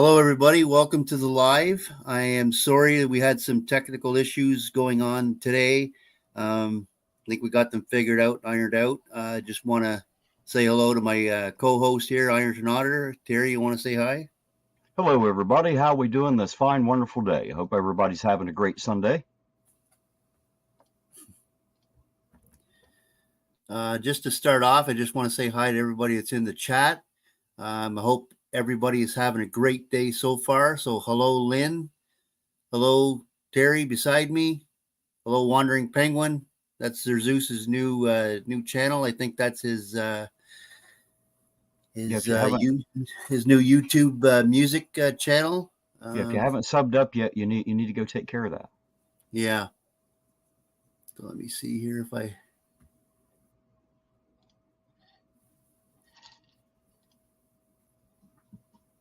Hello, everybody. Welcome to the live. I am sorry that we had some technical issues going on today. I think we got them figured out, ironed out. I just want to say hello to my co-host here, Ironton Auditor. Terry, you want to say hi? Hello, everybody. How are we doing this fine, wonderful day? I hope everybody's having a great Sunday. Just to start off, I just want to say hi to everybody that's in the chat. I hope everybody is having a great day so far. So hello, Lynn. Hello, Terry beside me. Hello, Wandering Penguin. That's Zeus's new channel. I think that's his new YouTube music channel. If you haven't subbed up yet, you need to go take care of that. Yeah. So let me see here if I.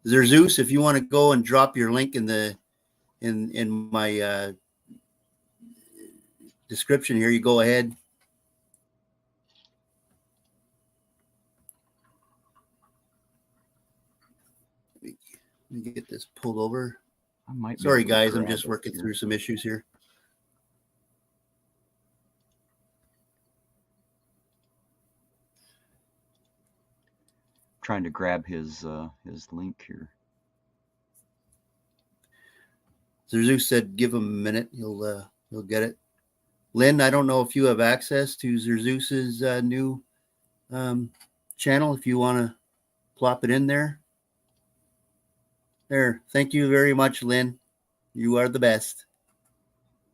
Zeus, if you want to go and drop your link in the in my description here, you go ahead. Let me get this pulled over. Sorry, guys, I'm just working through some issues here. Trying to grab his link here. Zeus said, "Give him a minute. He'll get it." Lynn, I don't know if you have access to Zeus's new channel. If you want to plop it in there. There. Thank you very much, Lynn. You are the best.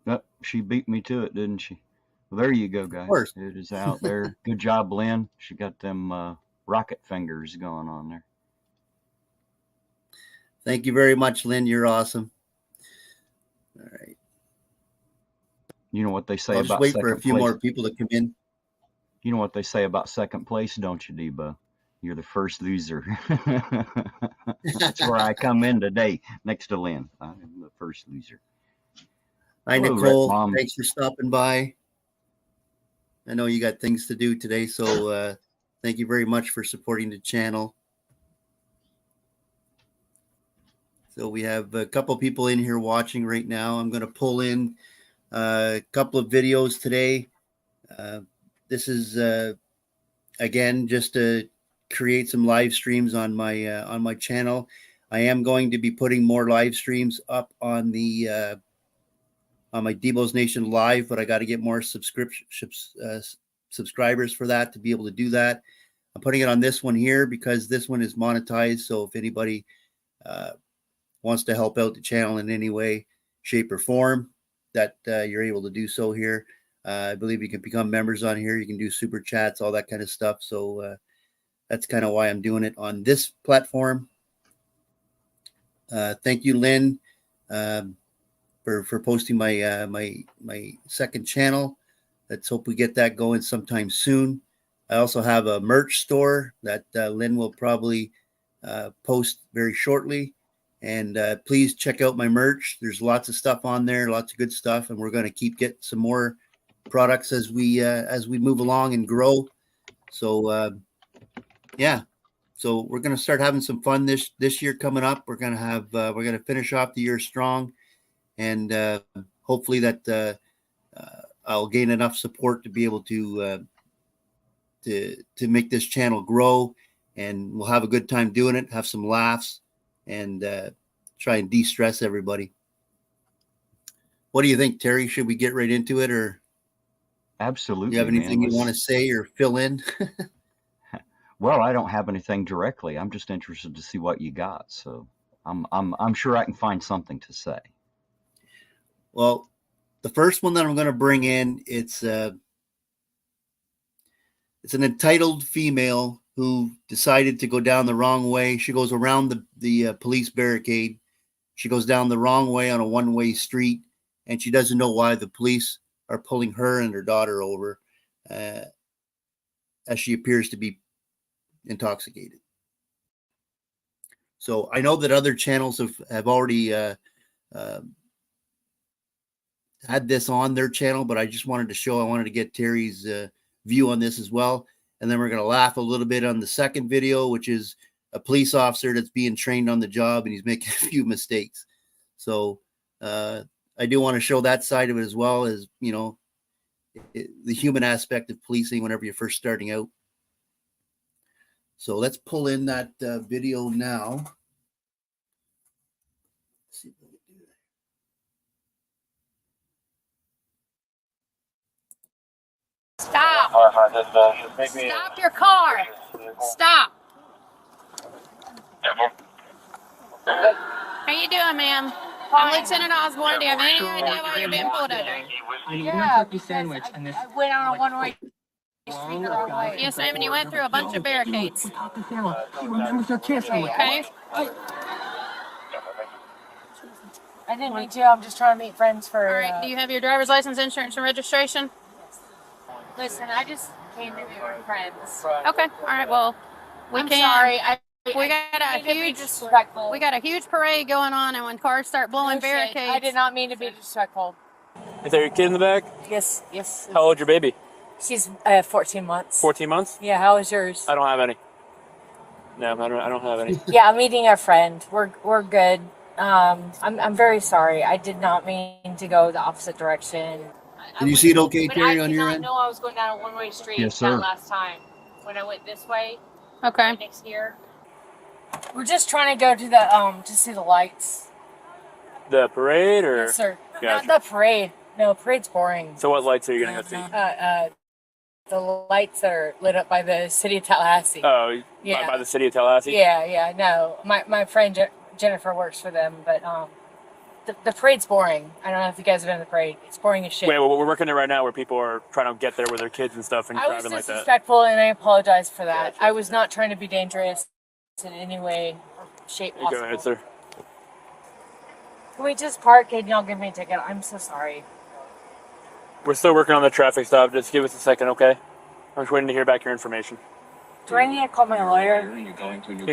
Oh, she beat me to it, didn't she? Well, there you go, guys. Of course. It is out there. Good job, Lynn. She got them rocket fingers going on there. Thank you very much, Lynn. You're awesome. All right. You know what they say I'll about just wait second for a few place? more people to come in. You know what they say about second place, don't you, Debo? You're the first loser. That's where I come in today, next to Lynn. I'm the first loser. Hi, Hello, Nicole. Thanks for stopping by. I know you got things to do today, so thank you very much for supporting the channel. So we have a couple people in here watching right now. I'm going to pull in a couple of videos today. This is again just to create some live streams on my channel. I am going to be putting more live streams up on the on my Debo's Nation Live, but I got to get more subscribers for that to be able to do that. I'm putting it on this one here because this one is monetized. So if anybody wants to help out the channel in any way, shape, or form, that you're able to do so here. I believe you can become members on here. You can do super chats, all that kind of stuff. So that's kind of why I'm doing it on this platform. Thank you, Lynn, for posting my my second channel. Let's hope we get that going sometime soon. I also have a merch store that Lynn will probably post very shortly. And please check out my merch. There's lots of stuff on there, lots of good stuff, and we're going to keep getting some more products as we move along and grow. So yeah, so we're going to start having some fun this year coming up. We're going to finish off the year strong, and hopefully that I'll gain enough support to be able to make this channel grow, and we'll have a good time doing it, have some laughs, and try and de-stress everybody. What do you think, Terry? Should we get right into it, or absolutely? Do you have anything you want to say or fill in? Well, I don't have anything directly. I'm just interested to see what you got. So I'm sure I can find something to say. Well, the first one that I'm going to bring in, it's an entitled female who decided to go down the wrong way. She goes around the police barricade. She goes down the wrong way on a one-way street, and she doesn't know why the police are pulling her and her daughter over, as she appears to be intoxicated. So I know that other channels have already had this on their channel, but I just wanted to get Terry's view on this as well. And then we're going to laugh a little bit on the second video, which is a police officer that's being trained on the job and he's making a few mistakes. So I do want to show that side of it as well, as, you know, the human aspect of policing whenever you're first starting out. So let's pull in that video now. Let's see if we can do that. Stop. Stop your car. Stop. How you doing, ma'am? I'm Lieutenant Osborne. Do you have any idea why you're being pulled over? Yeah, sandwich and this I went on a one-way street the wrong way. Yes, ma'am, and you went through a bunch of barricades. She remembers her kiss. Okay. I didn't mean to. I'm just trying to meet friends for. All right. Do you have your driver's license, insurance, and registration? Listen, I just came to meet my friends. Okay. All right. Well, I'm sorry. We got a huge disrespectful. We got a huge parade going on, and when cars start blowing barricades, I did not mean to be disrespectful. Is that your kid in the back? Yes, yes. How old's your baby? She's 14 months. 14 months? Yeah. How is yours? I don't have any. No, I don't have any. Yeah, I'm meeting a friend. We're good. I'm very sorry. I did not mean to go the opposite direction. Did you see it okay, But Terry, I on did your not end? know I was going down a one-way street Yes, sir. that last time when I went this way. Okay. Next year. We're just trying to go to the to see the lights. The parade or? Yes, sir. Gotcha. Not the parade. No, parade's boring. So what lights are you going to go see? The lights that are lit up by the city of Tallahassee. Oh, Yeah. by the city of Tallahassee? Yeah. No, my friend Jennifer works for them, but the parade's boring. I don't know if you guys have been to the parade. It's boring as shit. Wait, well, we're working there right now where people are trying to get there with their kids and stuff and I was driving like that. disrespectful, and I apologize for that. Gotcha. I was not trying to be dangerous in any way or shape possible. Go ahead, sir. Can we just park and y'all give me a ticket? I'm so sorry. We're still working on the traffic stop. Just give us a second, okay? I'm just waiting to hear back your information. Do I need to call my lawyer? You need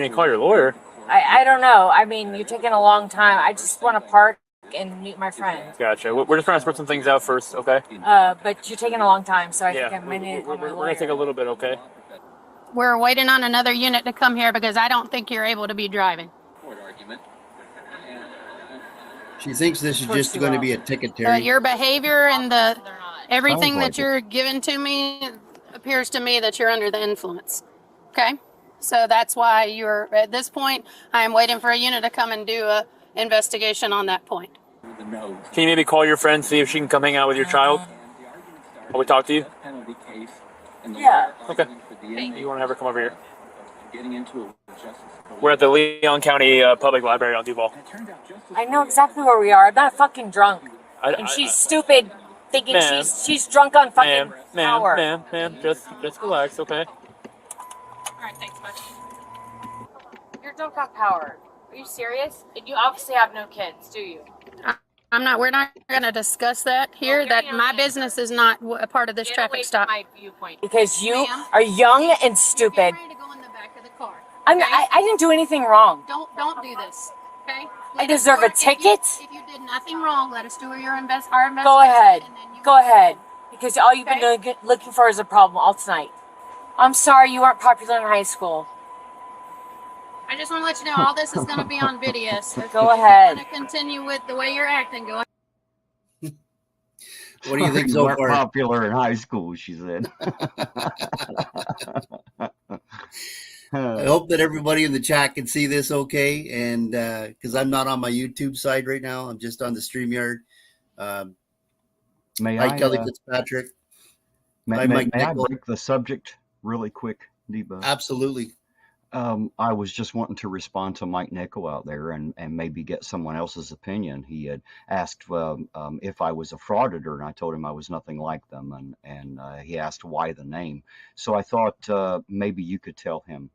to call your lawyer. I don't know. I mean, you're taking a long time. I just want to park and meet my friend. Gotcha. We're just trying to sort some things out first, okay? But you're taking a long time, so I think I Yeah, might need to call my we're lawyer. going to take a little bit, okay? We're waiting on another unit to come here because I don't think you're able to be driving. She thinks this is just going to be a ticket, But Terry. your behavior and the They're not. everything Sounds like that you're giving to me appears to me that you're under the influence. Okay? So that's why you're at this point. I am waiting for a unit to come and do a investigation on that point. Can you maybe call your friend, see if she can come hang out with your child? Will we talk to you? Yeah. Okay. You want to have her come over here? We're at the Leon County Public Library on Duval. I know exactly where we are. I'm not fucking drunk. And she's stupid, thinking Ma'am. she's drunk on fucking power. Ma'am, just relax, okay? All right, thanks, buddy. You're drunk on power. Are you serious? And you obviously have no kids, do you? We're not going to discuss that here. Well, That get me my on the business is not a part of this Get traffic away stop. from my viewpoint. Because you Ma'am? are young and You're stupid. getting ready to go in the back of the car. I didn't do anything wrong. Don't do this. Okay? I deserve a ticket? If you did nothing wrong, let us do our investigation. Go ahead. and then you Go ahead. Because all you've Okay. been looking for is a problem all tonight. I'm sorry you weren't popular in high school. I just want to let you know all this is going to be on video. So if Go you ahead. want to continue with the way you're acting, go ahead. What do you think You so weren't far? popular in high school, she said. I hope that everybody in the chat can see this okay. And because I'm not on my YouTube side right now, I'm just on the StreamYard. May Hi, I, Kelly Fitzpatrick. may, Hi, may, Mike may I Nichols. break the subject really quick, Debo? Absolutely. I was just wanting to respond to Mike Nickel out there and maybe get someone else's opinion. He had asked if I was a frauditor, and I told him I was nothing like them. And he asked why the name. So I thought maybe you could tell him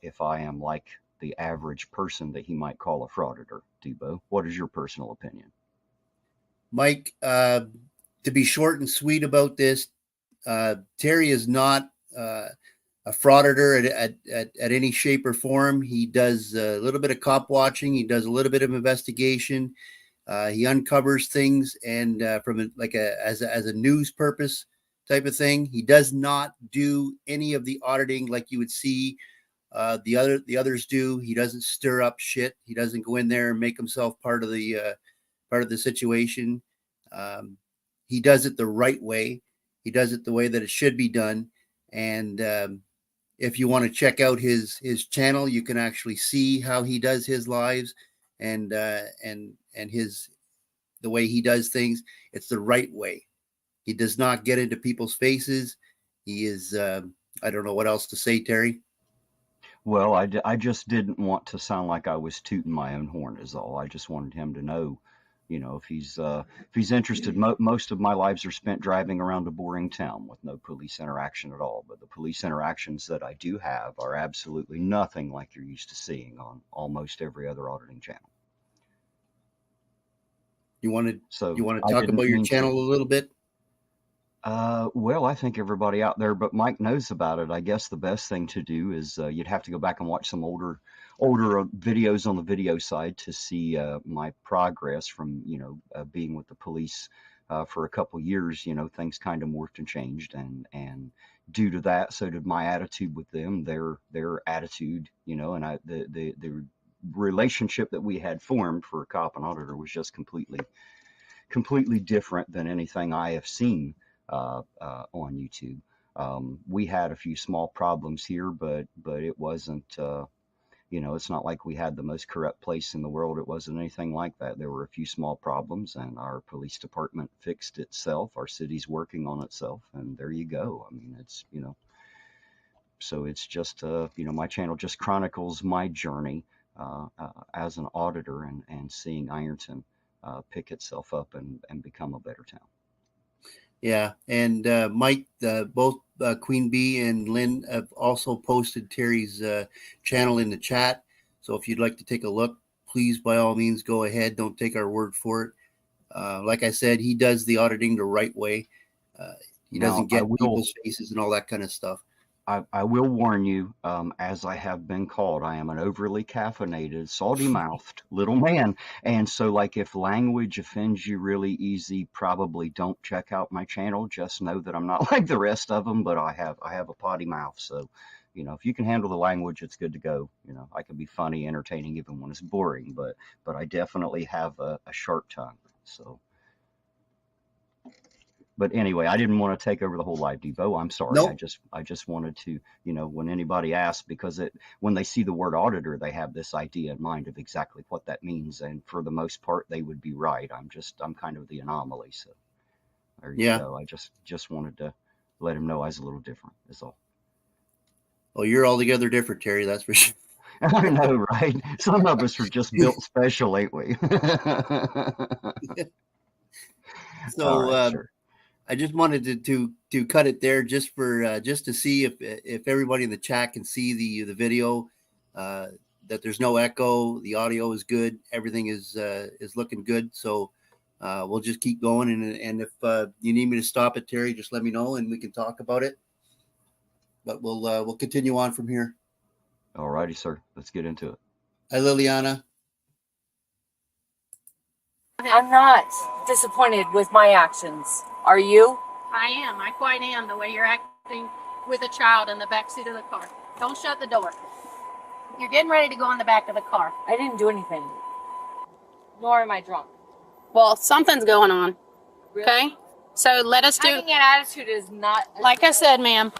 if I am like the average person that he might call a frauditor. Debo, what is your personal opinion? Mike, to be short and sweet about this, Terry is not a frauditor at any shape or form. He does a little bit of cop watching. He does a little bit of investigation. He uncovers things and from as a news purpose type of thing. He does not do any of the auditing like you would see The others do. He doesn't stir up shit. He doesn't go in there and make himself part of the situation. He does it the right way. He does it the way that it should be done. And if you want to check out his channel, you can actually see how he does his lives and his the way he does things. It's the right way. He does not get into people's faces. He is I don't know what else to say, Terry. Well, I just didn't want to sound like I was tooting my own horn is all. I just wanted him to know, you know, if he's interested. Most of my lives are spent driving around a boring town with no police interaction at all. But the police interactions that I do have are absolutely nothing like you're used to seeing on almost every other auditing channel. You want to I talk didn't about your mean channel to. a little bit? Well, I think everybody out there, but Mike knows about it. I guess the best thing to do is you'd have to go back and watch some older videos on the video side to see my progress from, you know, being with the police for a couple years. You know, things kind of morphed and changed, and due to that, so did my attitude with them, their attitude, you know, and the relationship that we had formed for a cop and auditor was just completely different than anything I have seen on YouTube. We had a few small problems here, but it wasn't, you know, it's not like we had the most corrupt place in the world. It wasn't anything like that. There were a few small problems, and our police department fixed itself. Our city's working on itself, and there you go. I mean, it's, you know, so it's just, you know, my channel just chronicles my journey as an auditor and seeing Ironton pick itself up and become a better town. Yeah, and Mike, both Queen Bee and Lynn have also posted Terry's channel in the chat. So if you'd like to take a look, please, by all means, go ahead. Don't take our word for it. Like I said, he does the auditing the right way. He doesn't get people's faces and all that kind of stuff. I will warn you, as I have been called, I am an overly caffeinated, salty-mouthed little man. And so, like, if language offends you really easy, probably don't check out my channel. Just know that I'm not like the rest of them, but I have a potty mouth. So, you know, if you can handle the language, it's good to go. You know, I can be funny, entertaining, even when it's boring, but I definitely have a sharp tongue. So. But anyway, I didn't want to take over the whole live, Devo. I'm sorry. Nope. I just wanted to, you know, when anybody asks, because when they see the word auditor, they have this idea in mind of exactly what that means, and for the most part, they would be right. I'm kind of the anomaly. So there you go. I just wanted to let him know I was a little different. Is all. Oh, you're altogether different, Terry. That's for sure. I know, right? Some of us are just built special, ain't we? So. Right, sure. I just wanted to cut it there just for just to see if everybody in the chat can see the video, that there's no echo, the audio is good, everything is looking good. So we'll just keep going, and if you need me to stop it, Terry, just let me know and we can talk about it. But we'll continue on from here. All righty, sir. Let's get into it. Hi, Liliana. I'm not disappointed with my actions. Are you? I am. I quite am. The way you're acting with a child in the back seat of the car. Don't shut the door. You're getting ready to go in the back of the car. I didn't do anything. Nor am I drunk. Well, something's going on. Really? Okay? So let us do... Having an attitude is not... Like I said, ma'am,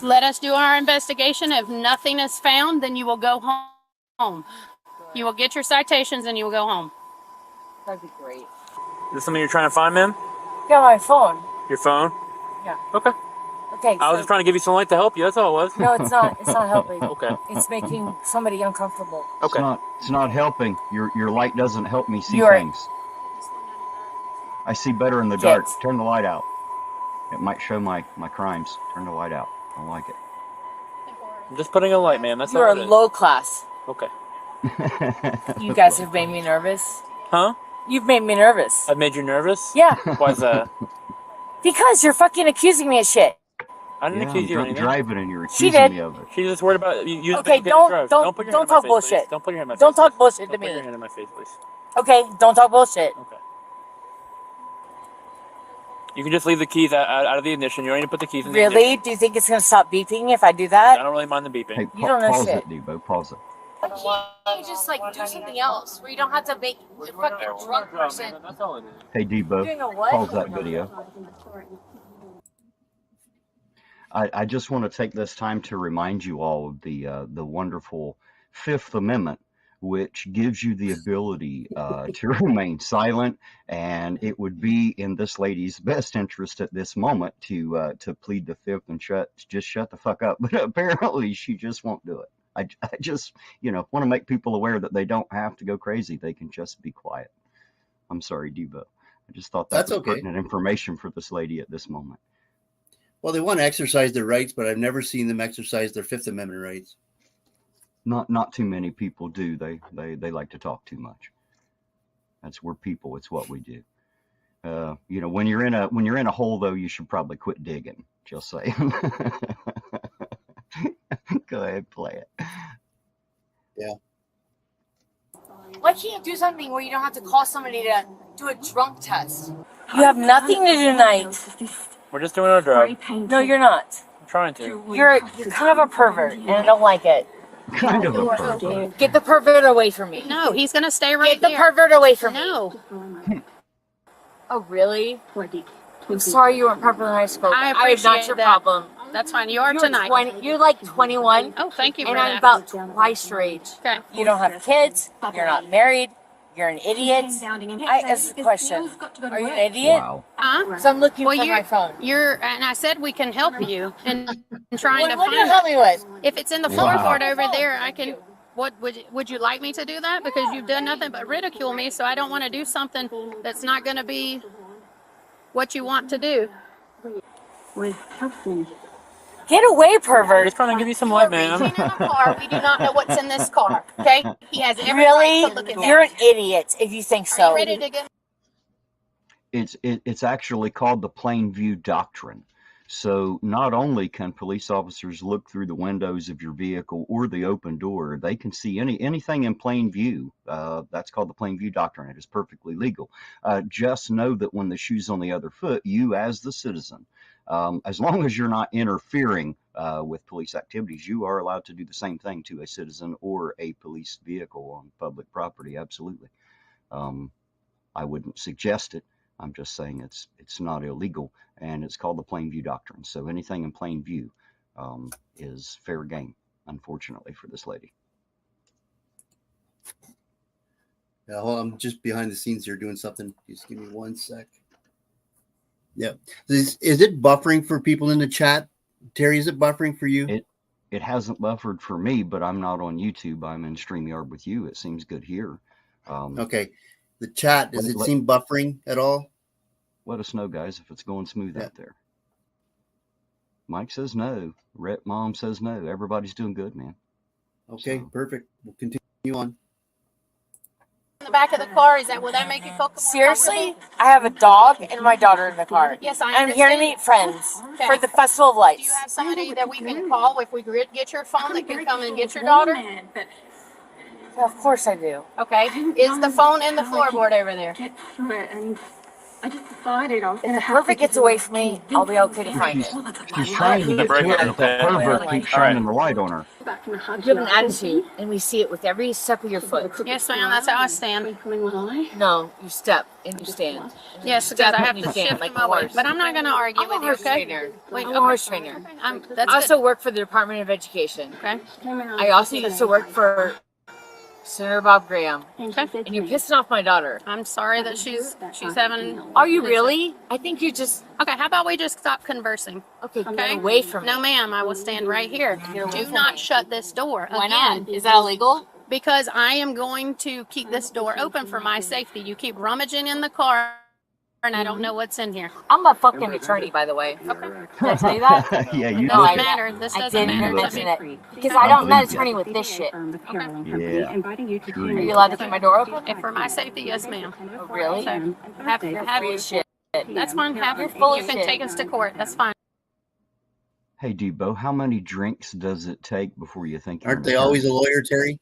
let us do our investigation. If nothing is found, then you will go home. You will get your citations and you will go home. That'd be great. Is this something you're trying to find, ma'am? Yeah, my phone. Your phone? Yeah. Okay. Okay. I was just trying to give you some light to help you. That's all it was. No, it's not. It's not helping. Okay. It's making somebody uncomfortable. Okay. It's not helping. Your light doesn't help me see things. I see better in the dark. Turn the light out. It might show my crimes. Turn the light out. I don't like it. I'm just putting a light, ma'am. That's You're all a it is. low class. Okay. You guys have made me nervous. Huh? You've made me nervous. I've made you nervous? Yeah. Why is that? Because you're fucking accusing me of shit. I didn't accuse you of anything. Driving and you're She accusing did. me of it. She's just worried about you. Okay, don't talk bullshit. Don't put your hand in my face. Don't talk bullshit to Don't put your me. hand in my face, please. Okay, don't talk bullshit. Okay. You can just leave the keys out of the ignition. You don't need to put the keys in the Really? ignition. Do you think it's gonna stop beeping if I do I that? don't really mind the beeping. Hey, You don't know pause shit. it, Debo. Pause it. Why can't you just like do something else where you don't have to make a fucking drunk person That's all it is. Hey, Debo. doing a what? Pause that video. I just want to take this time to remind you all of the wonderful Fifth Amendment, which gives you the ability to remain silent, and it would be in this lady's best interest at this moment to plead the Fifth and just shut the fuck up. But apparently, she just won't do it. I just want to make people aware that they don't have to go crazy; they can just be quiet. I'm sorry, Debo. I just thought that That's was okay. pertinent information for this lady at this moment. Well, they want to exercise their rights, but I've never seen them exercise their Fifth Amendment rights. Not too many people do. They like to talk too much. We're people. It's what we do. When you're in a hole though, you should probably quit digging. Just saying. Go ahead, play it. Why can't you do something where you don't have to call somebody to do a drunk test? You have nothing to do tonight. We're just doing our job. No, you're not. I'm trying to. You're kind of a pervert, and I don't like it. Kind of a pervert. Get the pervert away from me. No, he's gonna stay right Get the there. pervert away from me. No, Oh, really? I'm sorry you weren't popular in high school. I am not appreciate your that. problem. that's fine. You are You're tonight. 20, you're like 21, Oh, thank you for and I'm that. about twice your age. Okay. You don't have kids. You're not married. You're an idiot. I ask a question. Are you an idiot? Wow. Huh? So I'm looking Well, for you're my phone. and I said we can help you in trying to What do you find help it. me with? If it's in the Wow. floorboard over there, I can. What would you like me to do that? Because you've done nothing but ridicule me, so I don't want to do something that's not going to be what you want to do. Get away, We're pervert. just trying to give you some light, We're man. reaching in a car. We do not know what's in this car. Okay? He has every Really? right to look at that. You're an idiot if you think Are so. you ready to get? It's actually called the plain view doctrine. So not only can police officers look through the windows of your vehicle or the open door, they can see anything in plain view. That's called the plain view doctrine. It is perfectly legal. Just know that when the shoe's on the other foot, you as the citizen, as long as you're not interfering with police activities, you are allowed to do the same thing to a citizen or a police vehicle on public property. Absolutely. I wouldn't suggest it. I'm just saying it's not illegal, and it's called the plain view doctrine. So anything in plain view is fair game, unfortunately, for this lady. Yeah, hold on, I'm just behind the scenes here doing something. Just give me 1 sec. Yeah. Is it buffering for people in the chat? Terry, is it buffering for you? It hasn't buffered for me, but I'm not on YouTube. I'm in StreamYard with you. It seems good here. Okay. The chat, does it let- seem buffering at all? Let us know, guys, if it's going smooth Yeah. out there. Mike says no. Rhett Mom says no. Everybody's doing good, man. Okay, So- perfect. We'll continue on. In the back of the car, will that make you feel more Seriously? comfortable? I have a dog and my daughter in the car. Yes, I I'm here to understand. meet friends Okay. for the Festival of Do Lights. you have somebody that we can call if we get your phone that can come and get your daughter? Of course I do. Okay. Is the phone in the floorboard over there? Get through it, and I just decided I was If the pervert gets away from me, I'll be okay to find it. She's trying to The get break to it, it, but the okay. pervert keeps shining the light on her. back in the You have an attitude, and we see it with every step of your foot. Yes, ma'am. That's how I stand. No, you step and you stand. Yes, because I have to shift like my a weight. horse. But I'm not going to argue I'm a with you, horse okay? trainer. Wait, I'm okay. a horse trainer. That's I also good. work for the Department of Education. Okay. I also used to work for Senator Bob Graham. Okay. And you're pissing off my daughter. I'm sorry that she's having. Are you really? I think you just Okay. How about we just stop conversing? okay. Get Okay. away from me. No, ma'am. I will stand right here. Get away Do from not me. shut this door. Why Again, not? Is that illegal? because I am going to keep this door open for my safety. You keep rummaging in the car, and I don't know what's in here. I'm a fucking attorney, by the way. Did I say that? Yeah, you No, Doesn't did. matter. This I doesn't didn't matter to mention me. it because I'm not an attorney with this shit. Yeah. Are you allowed to keep my door open? And for my safety, yes, ma'am. Oh, really? So, You're have full of shit. that's fine. You're full You of can shit. take us to court. That's fine. Hey, Debo, how many drinks does it take before you think you're Aren't an they always a attorney? lawyer, Terry?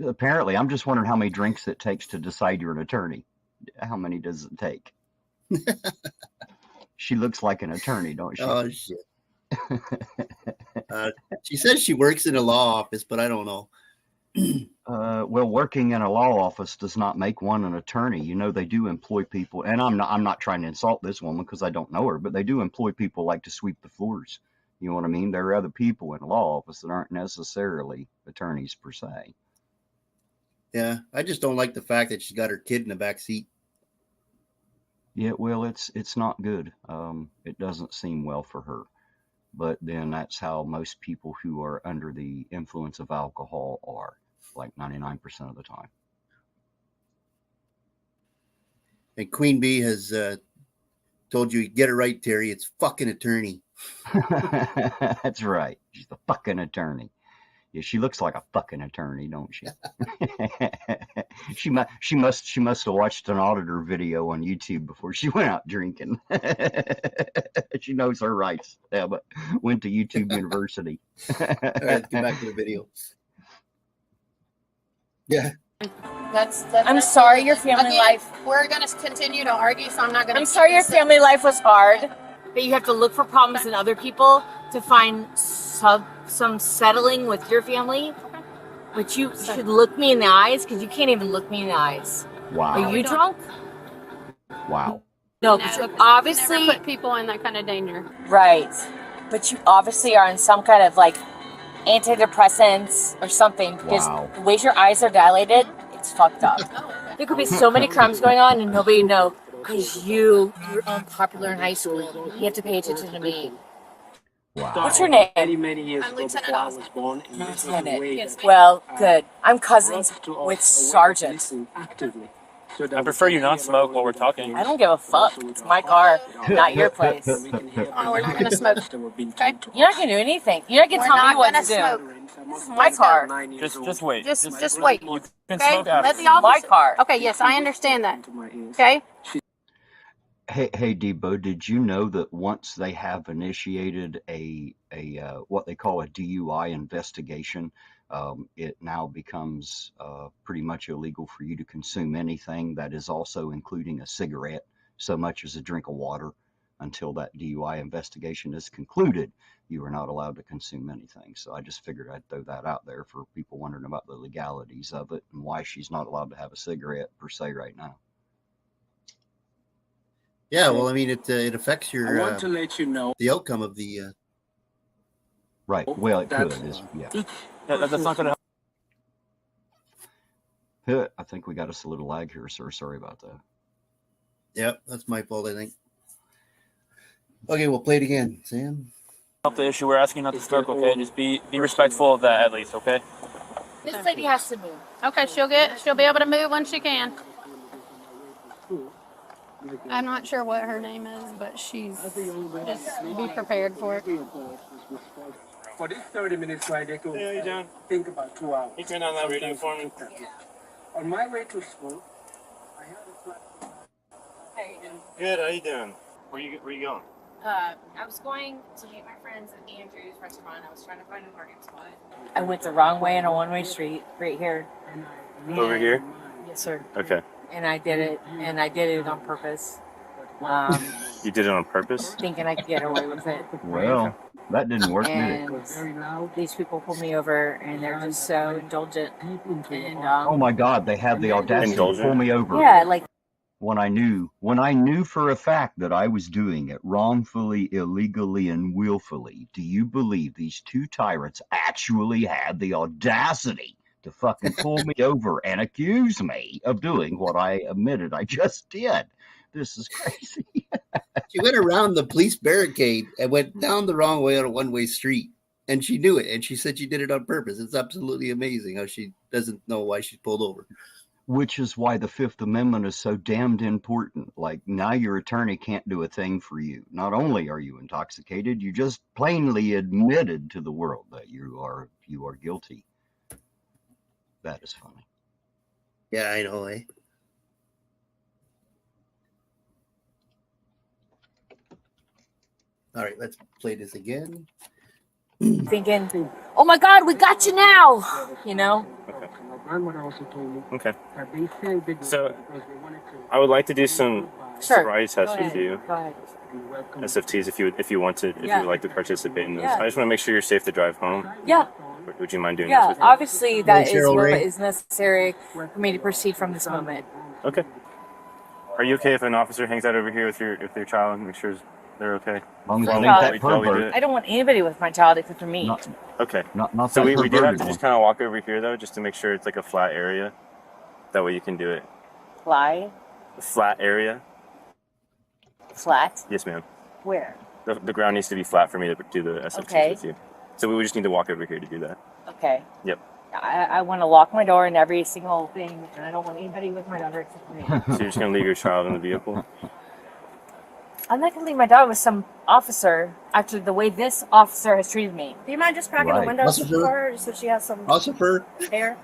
Apparently, I'm just wondering how many drinks it takes to decide you're an attorney. How many does it take? She looks like an attorney, don't she? Oh shit. She says she works in a law office, but I don't know. Well, working in a law office does not make one an attorney. You know, they do employ people, and I'm not trying to insult this woman because I don't know her, but they do employ people like to sweep the floors. You know what I mean? There are other people in a law office that aren't necessarily attorneys per se. Yeah, I just don't like the fact that she's got her kid in the back seat. Yeah, well, it's not good. It doesn't seem well for her. But then that's how most people who are under the influence of alcohol are, like 99% of the time. And Queen Bee has told you, get it right, Terry. It's fucking attorney. That's right. She's the fucking attorney. Yeah, she looks like a fucking attorney, don't she? She must have watched an auditor video on YouTube before she went out drinking. She knows her rights. Yeah, but went to YouTube University. All right, let's get back to the video. Yeah. That's I'm sorry your family okay, life. We're going to continue to argue, so I'm not going to. I'm sorry your family life was hard, but you have to look for problems in other people to find some settling with your family. But you should look me in the eyes because you can't even look me in the eyes. Wow. Are you drunk? Wow. No, No, but you never obviously put people in that kind of danger. right. But you obviously are on some kind of like antidepressants or something because Wow. the way your eyes are dilated, it's fucked up. There could be so many crimes going on and nobody know because you're unpopular in high school. You have to pay attention to me. Wow. What's your name? Many years I'm ago Lieutenant before I Osmond. was born. it was the way that, Well, good. I'm cousins brought to us with a way of Sergeant. listening actively. So that I we prefer can you not hear smoke about while we're what talking. I don't give a fuck. It's my car, not your place. we can hear Oh, we're not from gonna smoke. that were being Okay. told to You're not us. gonna do anything. You're not gonna We're tell me not what gonna to do. smoke. This is my car. 9 years old. Just wait. Just wait. You can Okay? smoke Let after. the officer. My car. Okay, yes, I understand that. Into my ears. Okay? Hey, Debo, did you know that once they have initiated a what they call a DUI investigation, it now becomes pretty much illegal for you to consume anything that is also including a cigarette, so much as a drink of water, until that DUI investigation is concluded. You are not allowed to consume anything. So I just figured I'd throw that out there for people wondering about the legalities of it and why she's not allowed to have a cigarette per se right now. Yeah, well, I mean, it affects I your want to let you know the outcome of the. Right. Well, it could. that Yeah. That's not going to help. I think we got us a little lag here, sir. Sorry about that. Yep, that's my fault, I think. Okay, we'll play it again, Sam. Help the issue. We're asking not to smoke, okay? Just be respectful of that at least, okay? This lady has to move. Okay, she'll be able to move when she can. I'm not sure what her name is, but she's just be prepared for it. for this 30 minutes ride, they could Hey, how you doing? think about 2 hours. You turn on that radio for me. On my way to school, I had a flat. Good, how you doing? Where you going? I was going to meet my friends at Andrew's restaurant. I was trying to find a parking spot. I went the wrong way on a one-way street right here. Over here? Yes, sir. Okay. And I did it on purpose. You did it on purpose? Thinking I could get away with it. Well, that didn't work, did it? And these people pulled me over, and they're just so indulgent. And Oh my God, they had the audacity to Indulgent. pull me over. yeah, like When I knew for a fact that I was doing it wrongfully, illegally, and willfully, do you believe these two tyrants actually had the audacity to fucking pull me over and accuse me of doing what I admitted I just did? This is crazy. She went around the police barricade and went down the wrong way on a one-way street. And she knew it. And she said she did it on purpose. It's absolutely amazing how she doesn't know why she's pulled over. Which is why the Fifth Amendment is so damned important. Like, now your attorney can't do a thing for you. Not only are you intoxicated, you just plainly admitted to the world that you are guilty. That is funny. Yeah, I know, eh? All right, let's play this again. thinking, oh my God, we got you now. You know? My grandmother also told me Okay. that they said they did So, it because they wanted to. I would like to do some Sure. sobriety test Go with you. Go ahead. SFTs if you wanted, if Yeah. you would like to participate in those. Yeah. I just want to make sure you're safe to drive home. Yeah. Would you mind doing Yeah. this with me? Obviously, that is Cheryl what Ray. is necessary for me to proceed from this moment. Okay. Are you okay if an officer hangs out over here with your child and make sure they're okay? As long as it While ain't we- that while we do pervert. it? I don't want anybody with my child except for me. Not, Okay. not So that we do have perverted to one. just kind of walk over here though, just to make sure it's like a flat area. That way you can do it. Fly. A flat area. Flat. Yes, ma'am. Where? The ground needs to be flat for me to do the SFTs Okay. with you. So we would just need to walk over here to do that. Okay. Yep. I want to lock my door in every single thing, and I don't want anybody with my daughter except for me. So you're just gonna leave your child in the vehicle? I'm not going to leave my daughter with some officer after the way this officer has treated me. Do you mind just cracking Right. the windows Officer. for her so she has some Ossifer, air?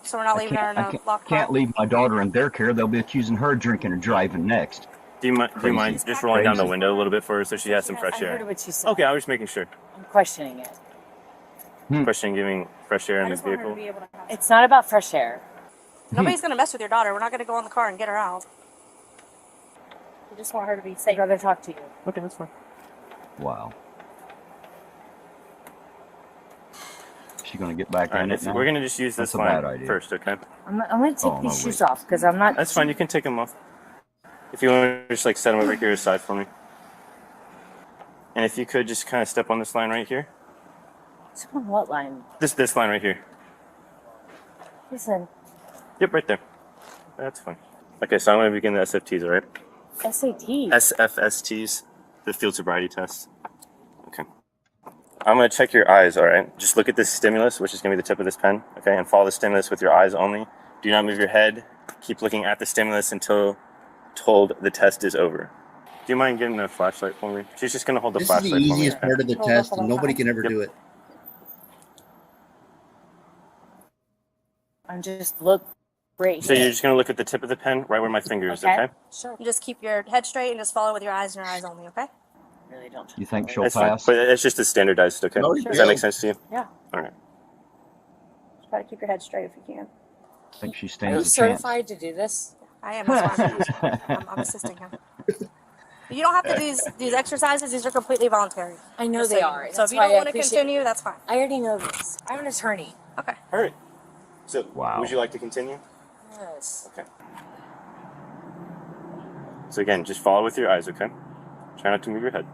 So we're not I leaving her in can't, a locked car? can't leave my daughter in their care. They'll be accusing her of drinking and driving next. Do you mind just rolling down the Crazy. window a little bit for her so she has some fresh I heard air? what you said. Okay, I was just making sure. I'm questioning it. Questioning giving fresh air in I the just want her to vehicle. be able to have It's not about fresh air. Nobody's going to mess with your daughter. We're not going to go in the car and get her out. We just want her to be I'd safe. rather talk to you. Okay, that's fine. Wow. She gonna get back All in right, it now? we're gonna just use this That's a bad line idea. first, okay? I'm going to take Oh, these no, shoes wait. off because I'm not. That's fine. You can take them off. If you want to just like set them over here aside for me. And if you could just kind of step on this line right here. It's on what line? This line right here. Listen, Yep, right there. That's fine. Okay, so I'm gonna begin the SFTs, all right? SAT. SFSTs, the field sobriety test. Okay. I'm gonna check your eyes, all right? Just look at this stimulus, which is gonna be the tip of this pen, okay? And follow the stimulus with your eyes only. Do not move your head. Keep looking at the stimulus until told the test is over. Do you mind getting a flashlight for me? She's just gonna hold the this is the flashlight for me. easiest part of the Hold test, up, and hold up. nobody can ever Yep. do it. I'm just look great. So you're just gonna look at the tip of the pen, right where my finger is, Okay. okay? Sure. You just keep your head straight and just follow with your eyes and your eyes only, okay? really don't. You think she'll That's fine. pass? But it's just a standardized, okay? No, Does sure. that make sense to you? Yeah. All right. Just try to keep your head straight if you can. I think she Are you stands a chance. certified to do this? I am. That's why I'm assisting him. You don't have to do these exercises. These are completely voluntary. I know Just they so you are. know. So That's if you why don't I want to appreciate- continue, that's fine. I already know this. I'm an attorney. Okay. All right. So, Wow. would you like to continue? Yes. Okay. So again, just follow with your eyes, okay? Try not to move your head.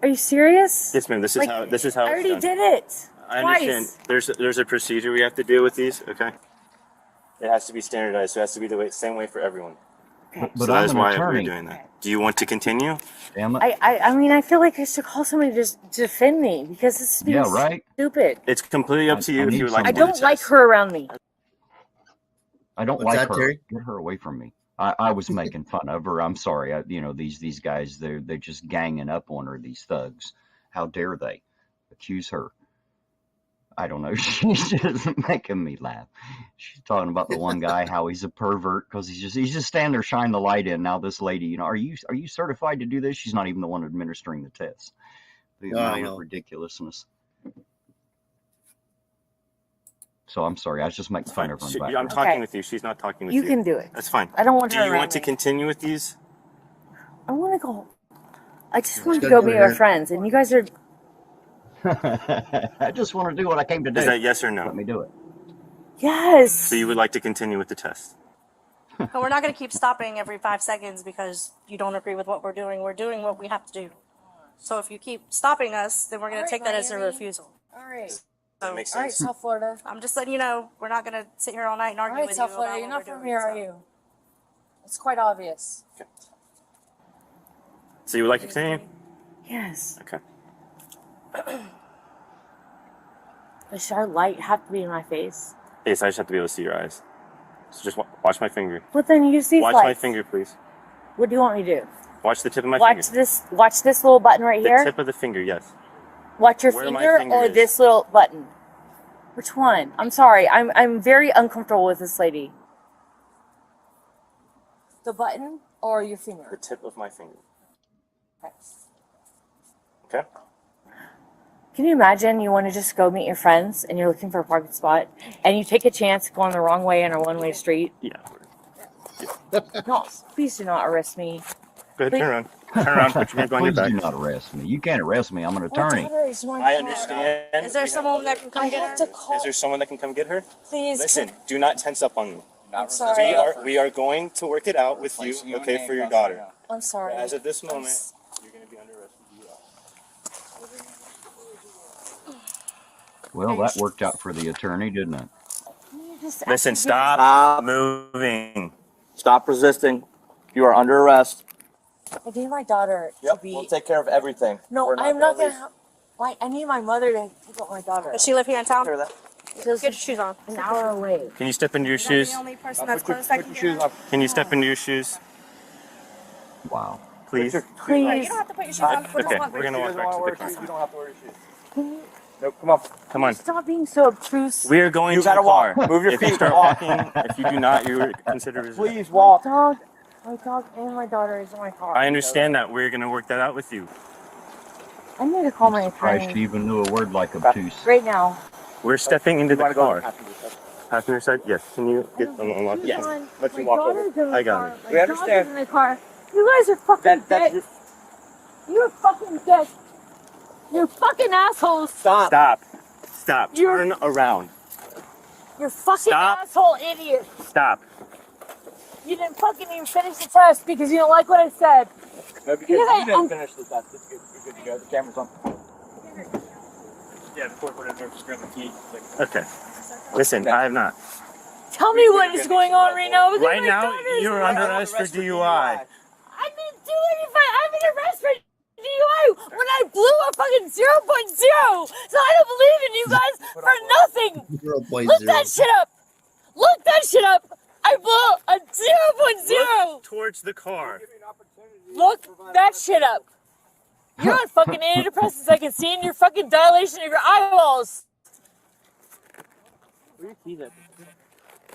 Are you serious? Yes, ma'am. This is Like, how I it's already done. did it. I Twice. understand. There's a procedure we have to do with these, okay? It has to be standardized, so it has to be the same way for everyone. But so that I'm is an why attorney. we're doing that. Do you want to continue? Damn it. I mean, I feel like I should call somebody to just defend me because this is being Yeah, right? stupid. It's completely up to I you if need you would like I to do the don't like test. her around me. I don't What's like that, her. Terry? Get her away from me. I was making fun of her. I'm sorry. These guys, they're just ganging up on her, these thugs. How dare they accuse her? I don't know. She's just making me laugh. She's talking about the one guy, how he's a pervert because he's just standing there shining the light in. Now this lady, are you certified to do this? She's not even the one administering the test. The No, I amount know. of ridiculousness. So I'm sorry. I was just making fun of her. in the I'm background. talking Okay. with you. She's not talking with You you. can do it. That's fine. I don't want Do her you around want to me. continue with these? I want to go. I just want to go go do meet it our here. friends, and you guys are. I just want to do what I came to do. Is that yes or no? Let me do it. Yes. So you would like to continue with the test? But we're not going to keep stopping every 5 seconds because you don't agree with what we're doing. We're doing what we have to do. So if you keep stopping us, then we're going to All right, take that as a Miami. refusal. All right. That makes All right, sense. South Florida. I'm just letting you know we're not going to sit here all night and All argue right, with South you Florida. about You're what not we're from doing, here, are so. you? It's quite obvious. So you would like to continue? Yes. Okay. Does our light have to be in my face? Yes, I just have to be able to see your eyes. So just watch my finger. Well, then use these Watch lights. my finger, please. What do you want me to do? Watch the tip of my Watch finger. this. Watch this little button right The here. tip of the finger, yes. Watch your where my finger, finger or is. this little button. Which one? I'm sorry. I'm very uncomfortable with this lady. The button or your The finger? tip of my finger. Okay. Okay? Can you imagine you want to just go meet your friends and you're looking for a parking spot and you take a chance going the wrong way on a one-way street? Yeah. No, please do not arrest me. Go ahead, Please. turn around. Turn around, put your hands on your Please back. do not arrest me. You can't arrest me. I'm an My attorney. daughter is my I car. understand. Is there someone that can come I get have her? to call. Is there someone that can come get her? Please. Listen, do not tense up on me. I'm sorry. We are going to work it out with you, okay, for your daughter. I'm sorry. As of this moment, you're going to be under arrest for DUI. Well, that worked out for the attorney, didn't it? Listen, stop moving. Stop resisting. You are under arrest. I need my daughter to be. We'll take care of everything. No, I'm not gonna. Like, I need my mother to pick up my daughter. Does she live here in town? Hear that? Get your shoes on. An hour away. Can you step into your shoes? The only person that's close that can get her? Can you step into your shoes, Wow. please? You Please. don't have to put your shoes on. Put Okay, them on. we're going to walk back to the car. You don't have to wear your shoes. Can you Nope, come on. Come on. stop being so obtuse? We are going You to the gotta walk. car. Move your If you feet. start Walk. walking, if you do not, you are considered resisting. Please walk. My dog and my daughter is in my car. I understand that. We're going to work that out with you. I need to call my Christ, attorney she even knew a word like obtuse. right now. We're stepping into You the want to go on the car. passenger side? Passenger side? Yes. Can you get unlock it? Yes. John, Let my you walk over. daughter's in the I got car. it. My We dog understand. is in the car. You guys are fucking That's dicks. You're fucking dicks. You're fucking assholes. Stop. Stop. Stop. You're- Turn around. You're fucking Stop. asshole idiots. Stop. You didn't fucking even finish the test because you don't like what I said. No, because Yeah, you I'm- didn't finish the test. It's good. You're good to go. The camera's on. Yeah, before put it there, just grab the key. Okay. Listen, I have not. Tell me what is going on right now. Because Right my now, daughter's you're under arrest for DUI. I didn't do anything. I'm in arrest for DUI when I blew a fucking 0.0. So I don't believe in you guys for nothing. 0.0. Look that shit up. Look that shit up. I blew a 0.0. Look towards the car. Look that shit up. You're on fucking antidepressants. I can see in your fucking dilation of your eyeballs.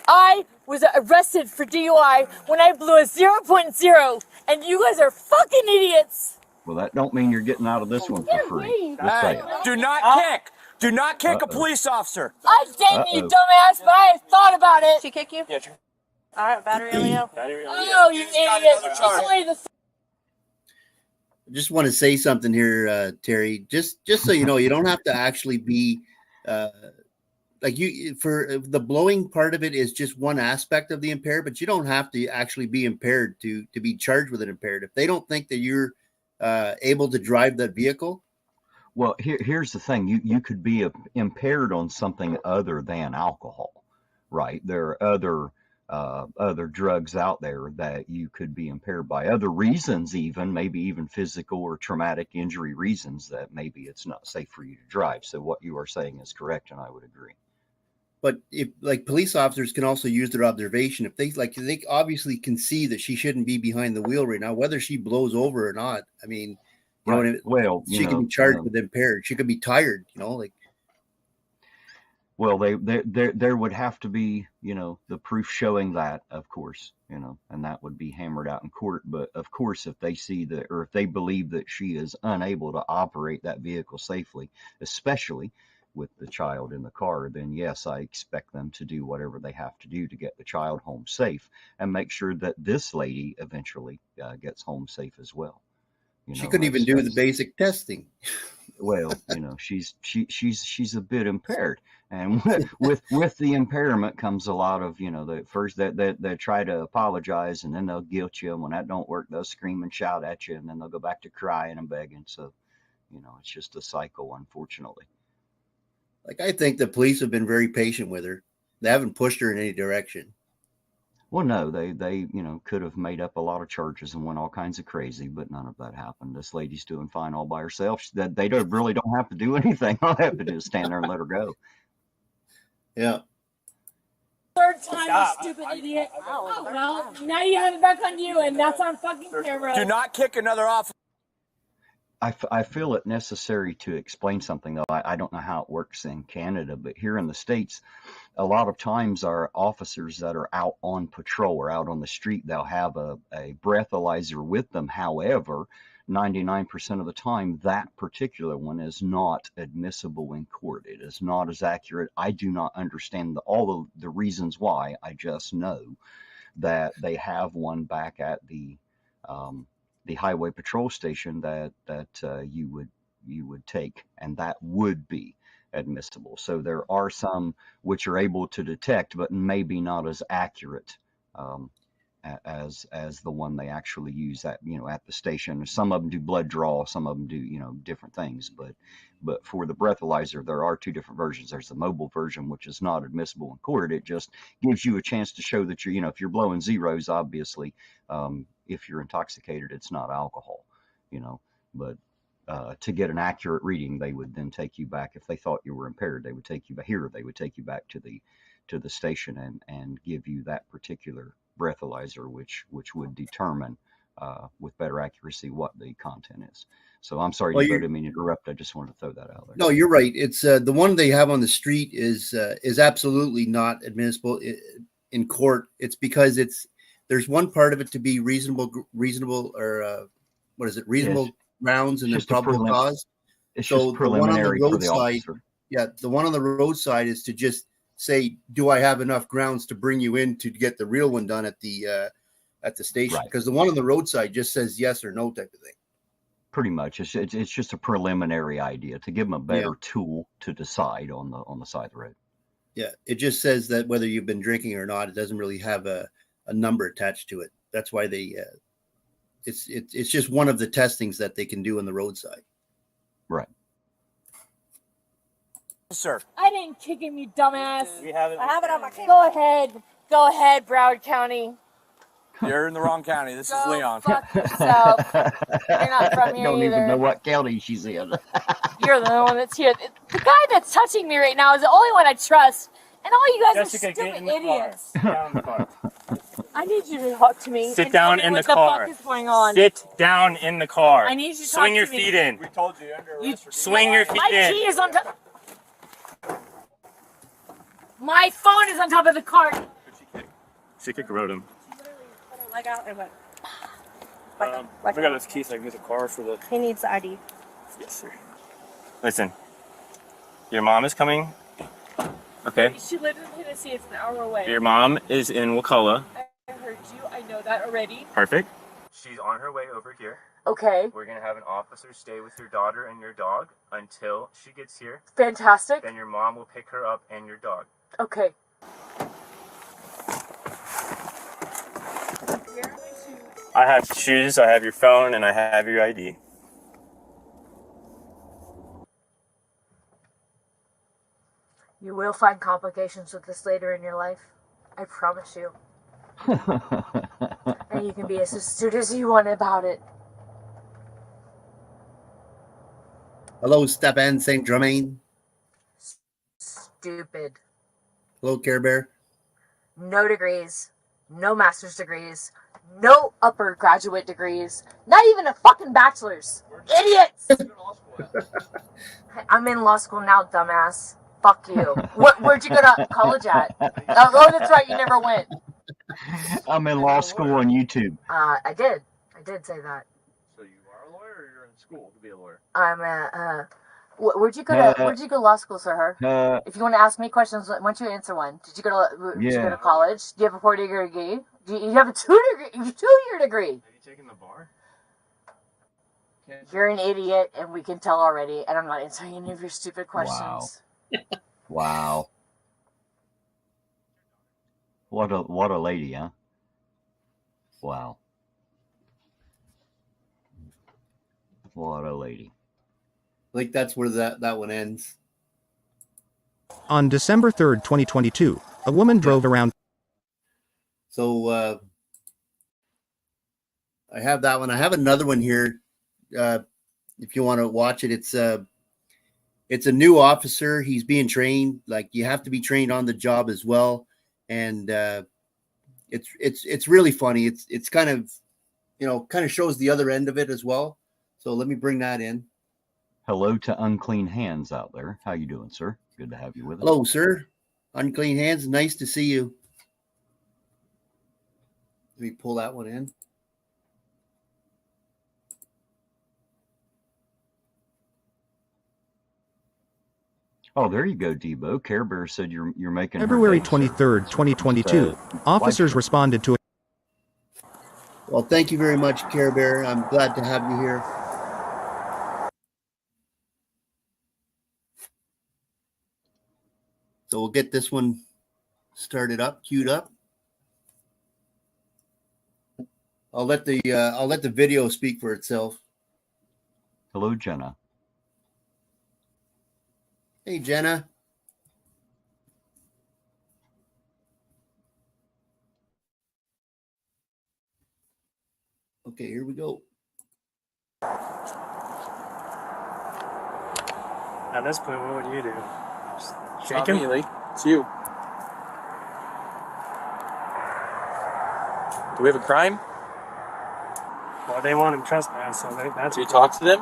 I was arrested for DUI when I blew a 0.0, and you guys are fucking idiots. Well, that don't mean you're getting out of this one for free. Just Hey, saying. do not kick. Do not kick a police officer. I didn't, you Uh-oh. dumbass, but I thought about it. She kick you? Yeah, sure. All right, battery Leo. Oh, you idiot. It's only the I just want to say something here, Terry. Just so you know, you don't have to actually be like you for the blowing part of it is just one aspect of the impaired, but you don't have to actually be impaired to be charged with an impaired. If they don't think that you're able to drive that vehicle, Well, here's the thing. You could be impaired on something other than alcohol, right? There are other drugs out there that you could be impaired by, other reasons, even maybe even physical or traumatic injury reasons that maybe it's not safe for you to drive. So what you are saying is correct, and I would agree. but if like police officers can also use their observation, if they obviously can see that she shouldn't be behind the wheel right now, whether she blows over or not. I mean, you know what I mean? Well, She can be charged with impaired. She could be tired, like. Well, there would have to be, the proof showing that, of course, and that would be hammered out in court. But of course, if they see that, or if they believe that she is unable to operate that vehicle safely, especially with the child in the car, then yes, I expect them to do whatever they have to do to get the child home safe and make sure that this lady eventually gets home safe as well. She couldn't even do the basic testing. Well, she's a bit impaired, and with the impairment comes a lot of they try to apologize, and then they'll guilt you, and when that don't work, they'll scream and shout at you, and then they'll go back to crying and begging. So, it's just a cycle, unfortunately. Like, I think the police have been very patient with her. They haven't pushed her in any direction. Well, no, they could have made up a lot of charges and went all kinds of crazy, but none of that happened. This lady's doing fine all by herself. That they really don't have to do anything. All they have to do is stand there and let her go. Yeah. third time, you stupid idiot. Oh, well, now you have it back on you, and that's on fucking camera. Do not kick another officer. I feel it necessary to explain something, though. I don't know how it works in Canada, but here in the States, a lot of times our officers that are out on patrol or out on the street, they'll have a breathalyzer with them. However, 99% of the time, that particular one is not admissible in court. It is not as accurate. I do not understand all of the reasons why. I just know that they have one back at the highway patrol station that you would take, and that would be admissible. So there are some which are able to detect, but maybe not as accurate as the one they actually use at at the station. Some of them do blood draw, some of them do different things, but for the breathalyzer there are two different versions. There's the mobile version, which is not admissible in court. It just gives you a chance to show that you're if you're blowing zeros, obviously. If you're intoxicated, it's not alcohol, but to get an accurate reading, they would then take you back. If they thought you were impaired, they would take you back here. They would take you back to the station and give you that particular breathalyzer, which would determine with better accuracy what the content is. So I'm sorry, I didn't mean to interrupt. I just wanted to throw that out there. No, you're right. It's the one they have on the street is absolutely not admissible in court. It's because there's one part of it to be reasonable or what is it? Reasonable grounds and then probable cause. It's just preliminary for the officer. Yeah, the one on the roadside is to just say, do I have enough grounds to bring you in to get the real one done at the station? Because the one on the roadside just says yes or no type of thing. Pretty much, it's just a preliminary idea to give them a better tool to decide on the side of the road. Yeah, it just says that whether you've been drinking or not, it doesn't really have a number attached to it. That's why they it's just one of the testings that they can do on the roadside. Right. Sir. I didn't kick him, you dumbass. We have it. I have it on my camera. Go ahead, Broward County. You're in the wrong county. This is Leon. Fuck yourself. You're not from here Don't either. even know what county she's in. You're the one that's here. The guy that's touching me right now is the only one I trust. And all you guys Jessica, are stupid get in the idiots. car. Get down in the car. I need you to talk to me. Sit and down tell me in the what car. What the fuck is going on? Sit down in the car. I need you to swing talk your to me. feet in. We told you under arrest. Swing your feet My in. key is on top. My phone is on top of the car. She kicked him. Leg out and went. I got this key so I can get the car for the. He needs the ID. Yes, sir. Listen, your mom is coming. Okay. She lives in Tennessee. It's an hour away. Your mom is in Wakulla. I heard you. I know that already. Perfect. She's on her way over here. Okay. We're gonna have an officer stay with your daughter and your dog until she gets here. Fantastic. Then your mom will pick her up and your dog. Okay. I have shoes, I have your phone, and I have your ID. You will find complications with this later in your life. I promise you. And you can be as astute as you want about it. Hello, Stepan St. Germain. Stupid. Hello, Care Bear. No degrees. No master's degrees. No upper graduate degrees. Not even a fucking bachelor's. Idiots! I'm in law school now, dumbass. Fuck you. Where'd you go to college at? Oh, that's right, you never went. I'm in law school on YouTube. I did say that. So you are a lawyer, or you're in school to be a lawyer? I'm where'd you go to law school, sir? If you want to ask me questions, why don't you answer one? Did you go to college? Do you have a 4-year degree? Do you have a 2-year degree? Have you taken the bar? You're an idiot, and we can tell already, and I'm not answering any of your stupid questions. Wow. What a lady, huh? Wow. What a lady. I think that's where that one ends. On December 3rd, 2022, a woman drove around. So I have that one. I have another one here. If you want to watch it, it's a new officer. He's being trained. Like, you have to be trained on the job as well. And it's really funny. It's kind of shows the other end of it as well. So let me bring that in. Hello to Unclean Hands out there. How you doing, sir? Good to have you with us. Hello, sir. Unclean Hands. Nice to see you. Let me pull that one in. Oh, there you go, Debo. Care Bear said you're making her February day, sir. 23rd, 2022. Officers responded to a Well, thank you very much, Care Bear. I'm glad to have you here. So we'll get this one started up, queued up. I'll let the video speak for itself. Hello, Jenna. Hey, Jenna. Okay, here we go. At this point, what would you do? Just shake Not him? me, Lee. It's you. Do we have a crime? Well, they want him trespass, so that's Do you talk to them?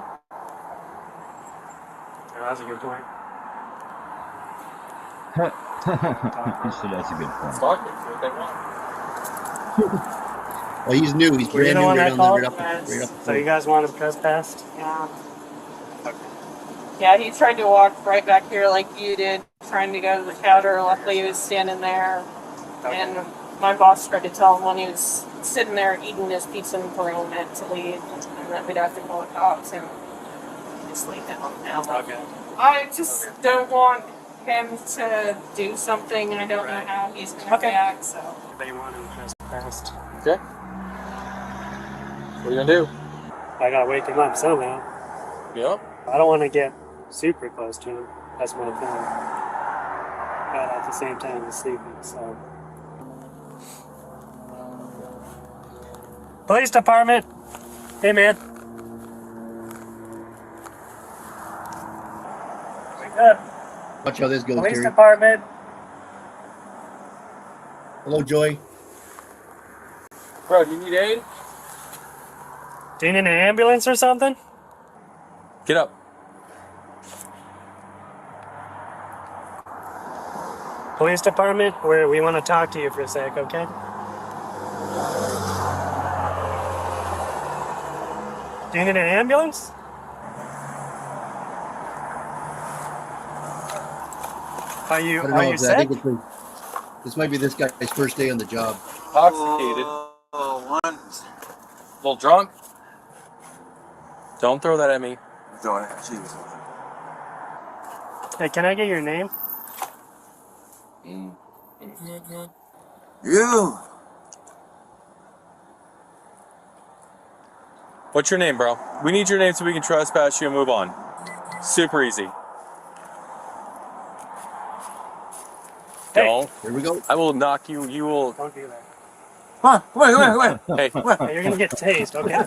Yeah, that's a good point. He said that's a good point. Talk to them. Do what they want. Well, he's new. He's Were you brand the new. one Right that on called? the, right up. So you guys want him trespassed? Yeah. Yeah, he tried to walk right back here like you did, trying to go to the counter. Luckily, he was standing there. Okay. And my boss tried to tell him when he was sitting there eating his pizza and throwing it to leave, and that we'd have to call the cops and just leave him now. Okay. I just don't want him to do something. I don't know how he's going to react, so. They want him trespassed. Okay. What are you gonna do? I gotta wake him up somehow. Yep. I don't want to get super close to him. That's my thing. But at the same time, he's sleeping, so. Police department! Hey, man. Wake up. Watch how this goes, Police Terry. department. Hello, Joy. Bro, do you need aid? Do you need an ambulance or something? Get up. Police department, we want to talk to you for a sec, okay? Do you need an ambulance? Are you I don't know. I sick? think this might be this guy's first day on the job. Intoxicated. Oh, one. A little drunk. Don't throw that at me. Doing it. Jesus. Hey, can I get your name? You. What's your name, bro? We need your name so we can trespass you and move on. Super easy. Hey. Don't. Here we go. I will knock you. You will. Don't do that. Come on. Come here. Hey, Hey, you're gonna get tased, okay?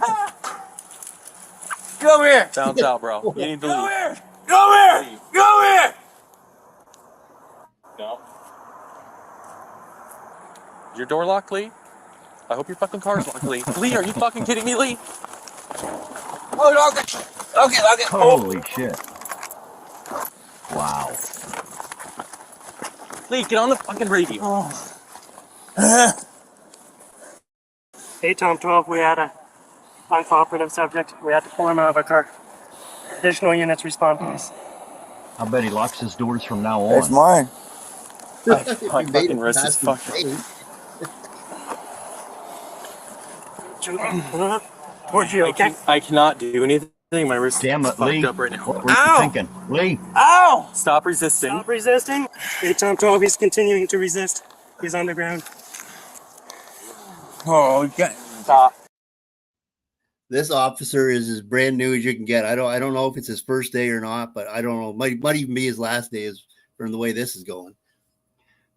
Get over here. bounce out, bro. You need to Go leave. here. Go here. Go here. No. Is your door locked, Lee? I hope your fucking car's locked, Lee. Lee, are you fucking kidding me, Lee? Oh, lock it. Lock it. Holy shit. Wow. Lee, get on the fucking radio. Hey, Tom 12, we had a uncooperative subject. We had to pull him out of a car. Additional units respond, please. I bet he locks his doors from now on. It's mine. My fucking wrist is fucked up. Towards you, okay? I cannot do anything. My wrist Damn is it, fucked Lee. up right now. What were you thinking? Lee? Ow. Stop resisting. Stop resisting. Hey, Tom 12, he's continuing to resist. He's on the ground. Oh, you can't. Stop. This officer is as brand new as you can get. I don't know if it's his first day or not, but I don't know. Might even be his last day is from the way this is going.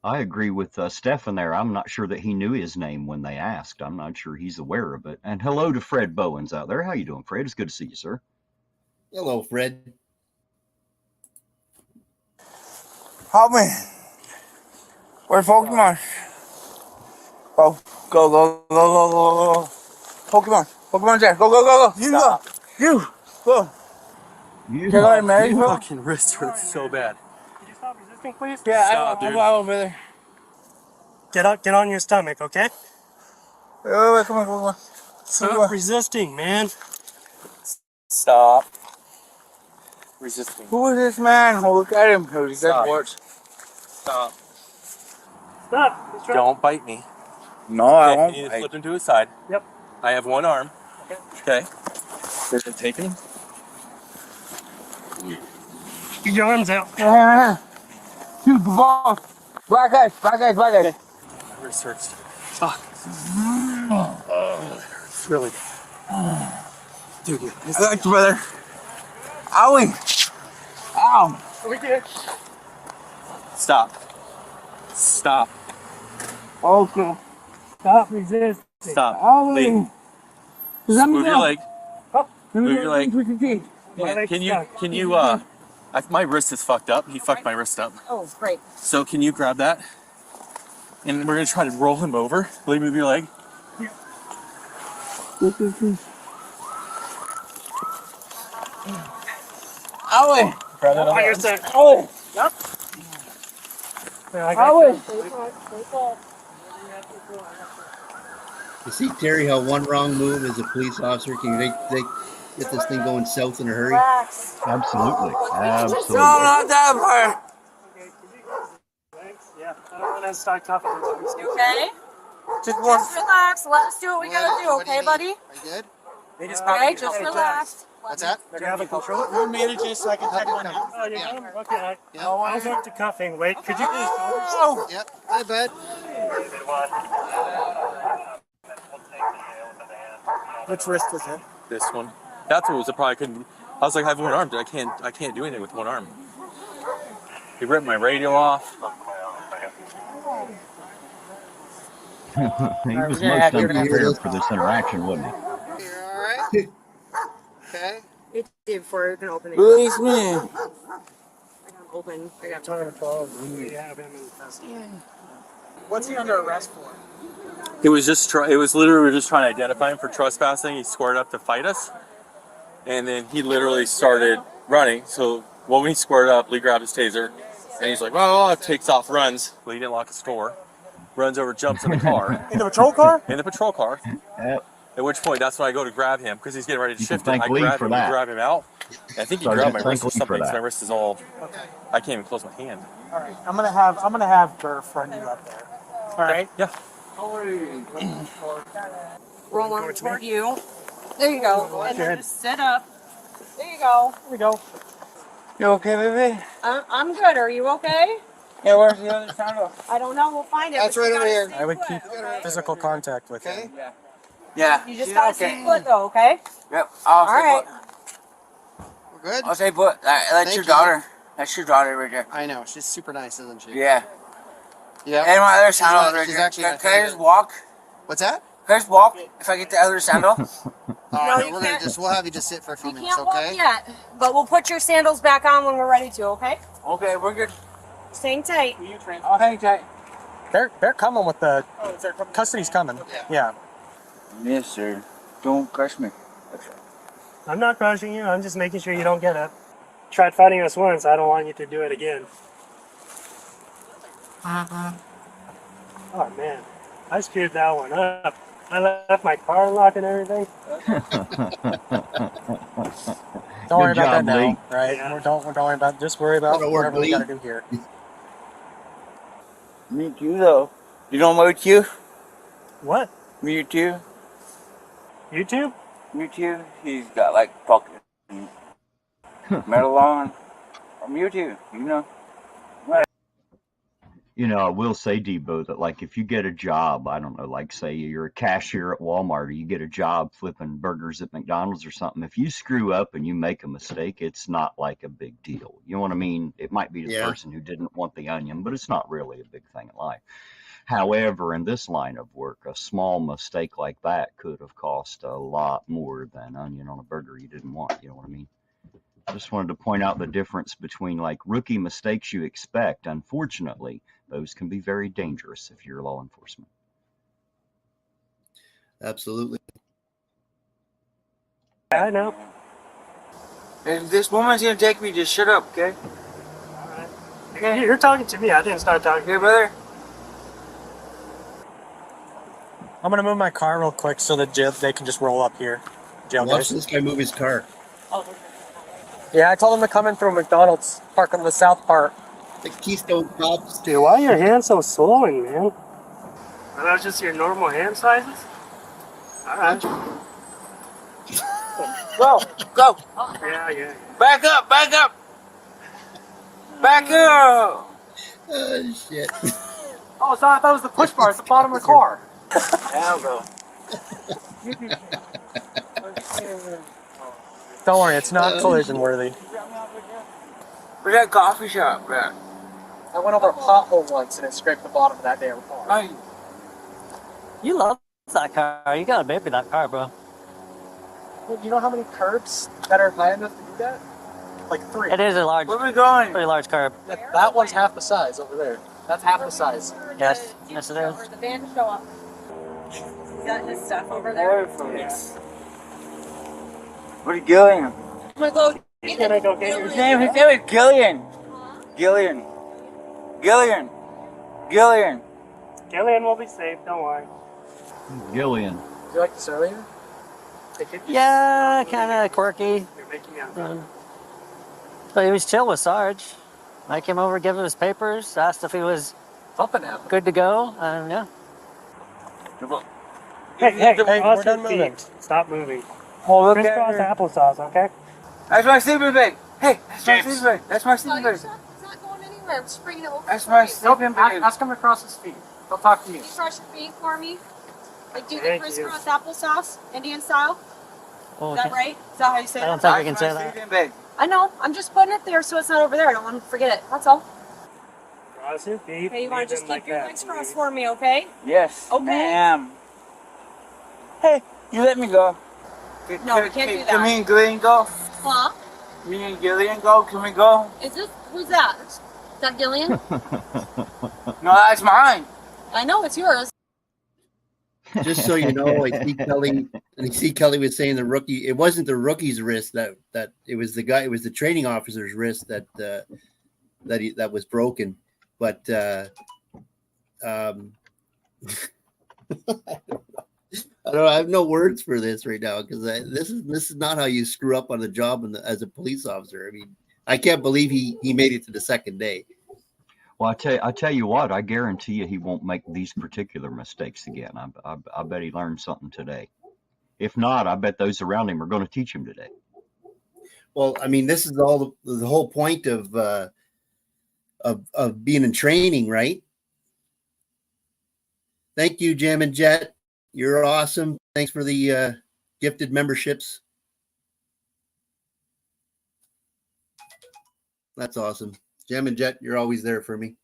I agree with Stefan there. I'm not sure that he knew his name when they asked. I'm not sure he's aware of it. And hello to Fred Bowens out there. How you doing, Fred? It's good to see you, sir. Hello, Fred. Help me. Where's Pokemon? Go. Pokemon Jack. Go. You go. You. Go. You Can I marry My her? fucking wrist hurts so bad. Could you stop resisting, please? Yeah, Stop, I'm dude. over there. Get on your stomach, okay? Wait, come on. Stop resisting, man. Stop resisting. Who is this man? Oh, look at him. He's dead Stop. words. Stop. Stop. He's trying- Don't bite me. No, I Okay, won't. you need to flip him to his side. Yep. I have one arm. Okay. Take him. Get your arms out. Shoot the ball. Black eyes, black eyes, black eyes. My wrist hurts. Fuck. Oh, it hurts really bad. Dude, I got you, brother. Owie. Ow. We did. stop. Stop. Oh, no. Stop resisting. Stop. Owie. Lean. Move your leg. Move your leg. My leg's Can you my wrist is fucked up. He fucked my wrist up. Oh, great. So can you grab that? And we're gonna try to roll him over. Will you move your leg? Owie. Grab that On other your arm. side. Owie. Yep. Yeah, I got you. You see, Terry, how one wrong move as a police officer can they get this thing going south in a hurry? Relax. Absolutely. Absolutely. No, not that part. Yeah, I don't want to start coughing. Okay? Just one. Just relax. Let's do what we gotta do, okay, buddy? Are you good? They just Okay, just relax. What's that? They're gonna have a control. We'll manage it so I can type one out. Oh, you got 'em? Okay. Yeah. I'll go to cuffing. Wait, could you please? Oh. Yep. Hey, bud. Which wrist was it? This one. That's what was the problem. I couldn't. I was like, I have one arm. I can't do anything with one arm. He ripped my radial off. He was most unprepared for this interaction, wasn't he? You're all right. Okay. It did before you can open it. Release me. I got open. I got Time 12. We have him in custody. What's he under arrest for? It was literally just trying to identify him for trespassing. He squared up to fight us, and then he literally started running. So when he squared up, Lee grabbed his taser, and he's like, "Oh!" Takes off, runs. Lee didn't lock his door. Runs over, jumps in the car. In the patrol car? In the patrol car. Yep. At which point, that's when I go to grab him because he's getting ready to You can shift him. thank I Lee grab for him, that. grab him out. And I think he Sergeant, grabbed my wrist or thank Lee for something because that. my wrist is all. I can't even close my hand. All right. I'm gonna have Burf run you up there. All right. Yeah. roll on toward you. There you go. And then Good. just sit up. There you go. Here we go. You okay, baby? I'm good. Are you okay? Yeah, where's the other sandal? I don't know. We'll find it. That's but you right over gotta here. stay I would put, keep okay? physical contact with Okay. him. Yeah. You just she's gotta okay. stay put though, okay? Yep. All right. We're good? I'll say, but that's Thank your you. daughter. That's your daughter right there. I know. She's super nice, isn't she? Yeah. Yeah. And my other sandal not- right she's here. actually Can, my can I just favorite. walk? What's that? Can I just walk if I get the other sandal? All right, you we're gonna can't. we'll have you just sit for a few You minutes, can't walk okay? yet, but we'll put your sandals back on when we're ready to, okay? Okay, we're good. Staying tight. Oh, hang tight. They're coming with the custody's coming. Yeah. Yes, sir. Don't crush me. I'm not crushing you. I'm just making sure you don't get up. Tried fighting us once. I don't want you to do it again. Oh man, I screwed that one up. I left my car unlocked and everything. Don't worry Good about job, that Lee. now, right? Don't worry about. Just worry about That'll work, whatever we Lee. gotta do here. Me too, though. You know me too? What? Me too? YouTube? Me too? He's got like fucking metal on. Or Mewtwo, you know. You know, I will say, Debo, that like if you get a job, I don't know, like say you're a cashier at Walmart or you get a job flipping burgers at McDonald's or something, if you screw up and you make a mistake, it's not like a big deal. You know what I mean? It might be the Yeah. person who didn't want the onion, but it's not really a big thing in life. However, in this line of work, a small mistake like that could have cost a lot more than onion on a burger you didn't want. You know what I mean? Just wanted to point out the difference between like rookie mistakes you expect. Unfortunately, those can be very dangerous if you're law enforcement. Absolutely. I know. If this woman's gonna take me, just shut up, okay? Okay, you're talking to me. I didn't start talking. Okay, brother? I'm gonna move my car real quick so that they can just roll up here. Jail Watch guys. this guy move his car. Yeah, I told him to come in through McDonald's, park on the south part. The Keystone Cops. Dude, why are your hands so swollen, man? Are those just your normal hand sizes? Alright. Go, go. Yeah. Back up, back up. Back up. Oh, shit. Oh, so I thought it was the push bar at the bottom of the car. Now go. Don't worry, it's not collision worthy. Where's that coffee shop, bro? I went over a pothole once and it scraped the bottom of that damn car. Hey, You love that car. You got a baby that car, bro. Do you know how many curbs that are high enough to do that? Like 3. It is a large, where we going? pretty large curb. That one's half the size over there. That's half the size. Yes, yes it is. The van to show up. He's got his stuff over there. What are you doing? I'm gonna go. Can I go get your His name is Gillian. Gillian. Gillian. Gillian. Gillian will be safe, don't worry. Gillian. Did you like this earlier? Yeah, kind of quirky. You're making me out. But he was chill with Sarge. I came over, gave him his papers, asked if he was Something happened. good to go, and yeah. Hey, we're done moving. Stop moving. Oh, look Crisscross at applesauce, okay? That's my sleeping bag. Hey, that's my James. sleeping bag. That's my sleeping bag. It's not going anywhere. I'm just bringing it over. That's my sleeping bag. Ask him across his feet. He'll talk to you. Can you brush your feet for me? Like do the Thank crisscross applesauce, Indian style. Oh, Is that right? Is that how you say I don't that? think we can say That's my that. sleeping bag. I know. I'm just putting it there so it's not over there. I don't want to forget it. That's all. Cross your feet. Okay, you want leave to just them keep like your that, legs crossed please. for me, okay? Yes, Okay. ma'am. Hey, you let me go. No, we can't do that. Can me and Gillian go? Huh? Me and Gillian go? Can we go? Is this who's that? Is that Gillian? No, that's mine. I know it's yours. Just so you know, I see Kelly was saying the rookie. It wasn't the rookie's wrist that it was the guy. It was the training officer's wrist that was broken. But I don't. I have no words for this right now because this is not how you screw up on the job as a police officer. I mean, I can't believe he made it to the second day. Well, I tell you what, I guarantee you he won't make these particular mistakes again. I bet he learned something today. If not, I bet those around him are going to teach him today. Well, I mean, this is all the whole point of being in training, right? Thank you, Jam and Jet. You're awesome. Thanks for the gifted memberships. That's awesome. Jam and Jet, you're always there for me.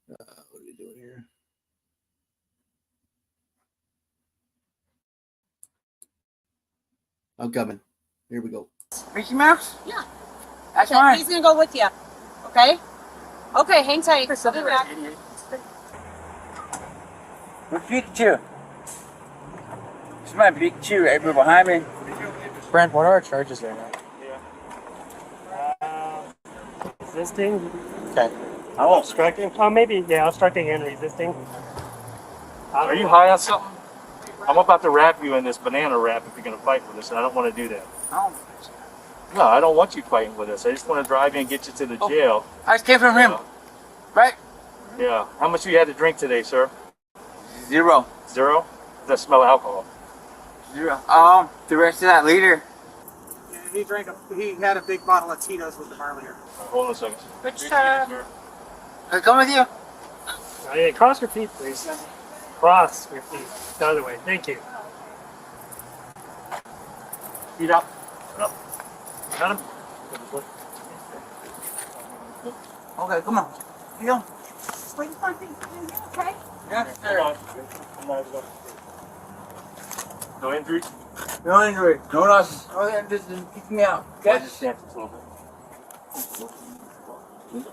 What are we doing here? I'm coming. Here we go. Mickey Mouse? Yeah. That's Okay, mine. he's gonna go with you. Okay? Okay, hang tight. I'll be back. Where's Pikachu? It's my Pikachu right behind me. Brent, what are our charges right now? Resisting. Okay. Oh, obstructing? Oh, maybe, yeah, obstructing and resisting. Are you high on something? I'm about to wrap you in this banana wrap if you're going to fight with us, and I don't want to do that. No, I don't want you fighting with us. I just want to drive you and get you to the jail. I just came from him. Right? Yeah. How much you had to drink today, sir? 0. 0? Does that smell of alcohol? 0. The rest of that liter. He had a big bottle of Tito's with him earlier. Hold on a second. Which sir? Can I come with you? Oh, yeah, cross your feet, please. Cross your feet. The other way. Thank you. Feet up. Up. Got him? Okay, come on. Here you go. Wait, something. Okay? Yeah, No injury? no injury. No loss. No, just kick me out. Okay? Just dance a little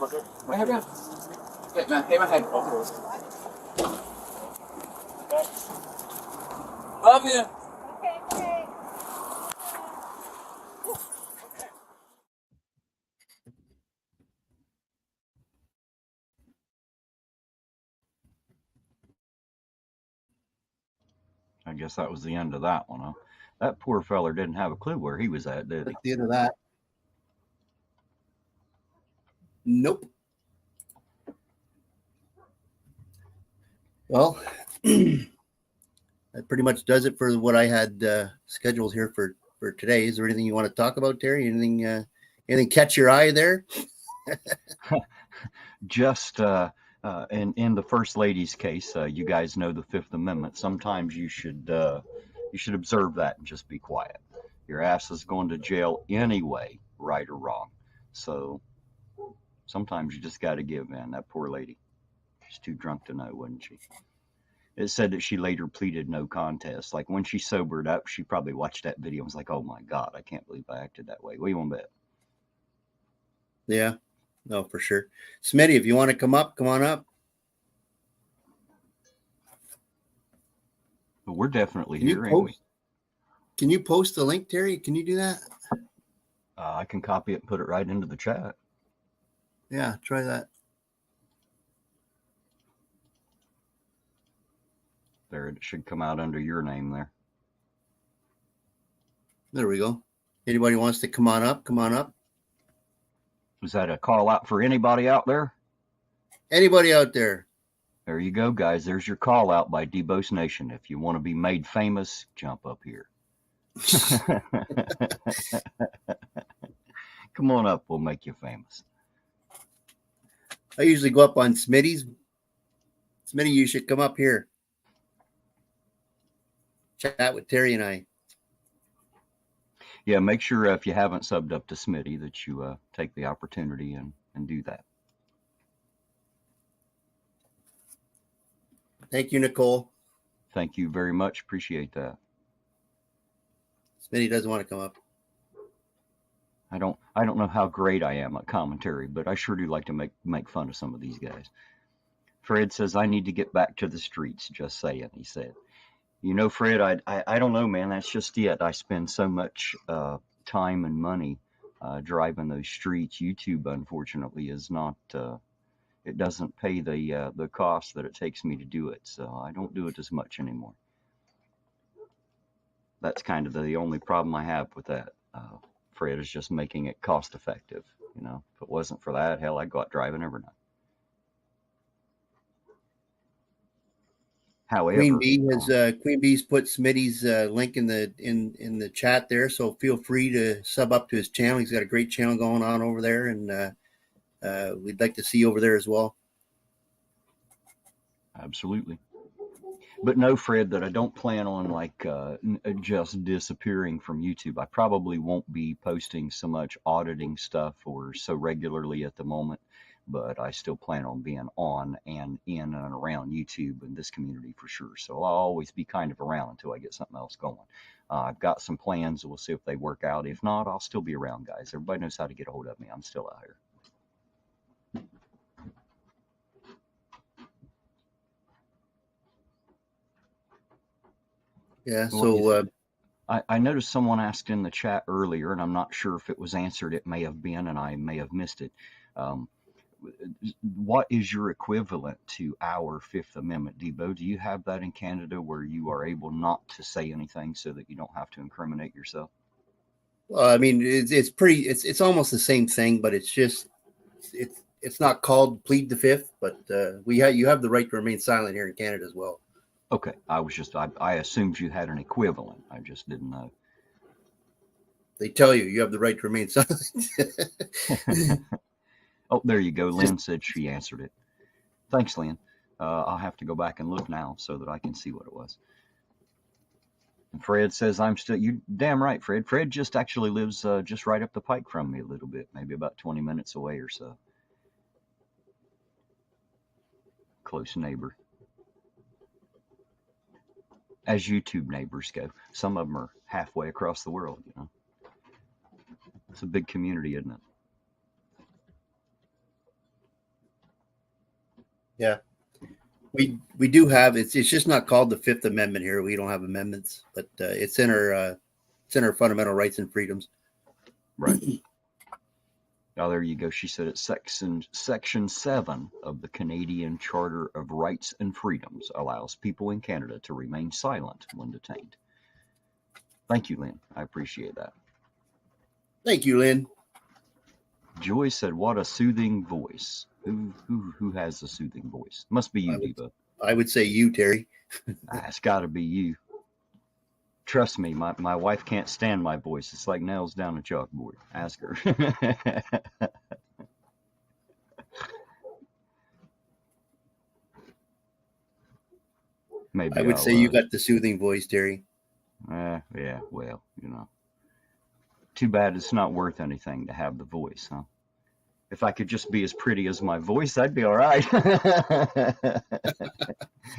bit. Right here. Hit my head. Love you. guess that was the end of that one, huh? That poor feller didn't have a clue where he was at, did he? At the end of that. Nope. Well, that pretty much does it for what I had scheduled here for today. Is there anything you want to talk about, Terry? Anything catch your eye there? Just in the First Lady's case, you guys know the Fifth Amendment. Sometimes you should observe that and just be quiet. Your ass is going to jail anyway, right or wrong. So sometimes you just got to give in. That poor lady, she's too drunk to know, wasn't she? It said that she later pleaded no contest. Like when she sobered up, she probably watched that video and was like, "Oh my God, I can't believe I acted that way." What do you want to bet? Yeah, no, for sure. Smitty, if you want to come up, come on up. But we're definitely here, ain't we? Can you post the link, Terry? Can you do that? I can copy it and put it right into the chat. Yeah, try that. There, it should come out under your name there. There we go. Anybody wants to come on up, come on up. Was that a call out for anybody out there? Anybody out there? There you go, guys. There's your call out by Debose Nation. If you want to be made famous, jump up here. Come on up. We'll make you famous. I usually go up on Smitty's. Smitty, you should come up here. Chat with Terry and I. Yeah, make sure if you haven't subbed up to Smitty that you take the opportunity and do that. Thank you, Nicole. Thank you very much. Appreciate that. Smitty doesn't want to come up. I don't know how great I am at commentary, but I sure do like to make fun of some of these guys. Fred says, I need to get back to the streets, just saying, he said. You know, Fred, I don't know, man. That's just it. I spend so much time and money driving those streets. YouTube, unfortunately, is not, it doesn't pay the cost that it takes me to do it. So I don't do it as much anymore. That's kind of the only problem I have with that. Fred is just making it cost effective. You know, if it wasn't for that, hell, I'd go out driving every night. However, Queen Bee's put Smitty's link in the chat there, so feel free to sub up to his channel. He's got a great channel going on over there, and we'd like to see you over there as well. Absolutely. But no, Fred, that I don't plan on like just disappearing from YouTube. I probably won't be posting so much auditing stuff or so regularly at the moment, but I still plan on being on and in and around YouTube and this community for sure. So I'll always be kind of around until I get something else going. I've got some plans. We'll see if they work out. If not, I'll still be around, guys. Everybody knows how to get a hold of me. I'm still out here. Yeah, so I noticed someone asked in the chat earlier, and I'm not sure if it was answered. It may have been, and I may have missed it. What is your equivalent to our Fifth Amendment, Debo? Do you have that in Canada where you are able not to say anything so that you don't have to incriminate yourself? Well, I mean, it's almost the same thing, but it's just it's not called plead the fifth, but you have the right to remain silent here in Canada as well. Okay, I assumed you had an equivalent. I just didn't know. They tell you have the right to remain silent. Oh, there you go. Lynn said she answered it. Thanks, Lynn. I'll have to go back and look now so that I can see what it was. And Fred says, you damn right, Fred. Fred just actually lives just right up the pike from me a little bit, maybe about 20 minutes away or so. Close neighbor. As YouTube neighbors go. Some of them are halfway across the world, you know. It's a big community, isn't it? Yeah. We do have it's just not called the Fifth Amendment here. We don't have amendments, but it's in our fundamental rights and freedoms. Right. Oh, there you go. She said it's section 7 of the Canadian Charter of Rights and Freedoms allows people in Canada to remain silent when detained. Thank you, Lynn. I appreciate that. Thank you, Lynn. Joy said, "What a soothing voice." Who has a soothing voice? Must be you, Diva. I would say you, Terry. It's got to be you. Trust me, my wife can't stand my voice. It's like nails down a chalkboard. Ask her. Maybe I would say you got the soothing voice, Terry. Yeah, well, you know. Too bad it's not worth anything to have the voice, huh? If I could just be as pretty as my voice, I'd be all right.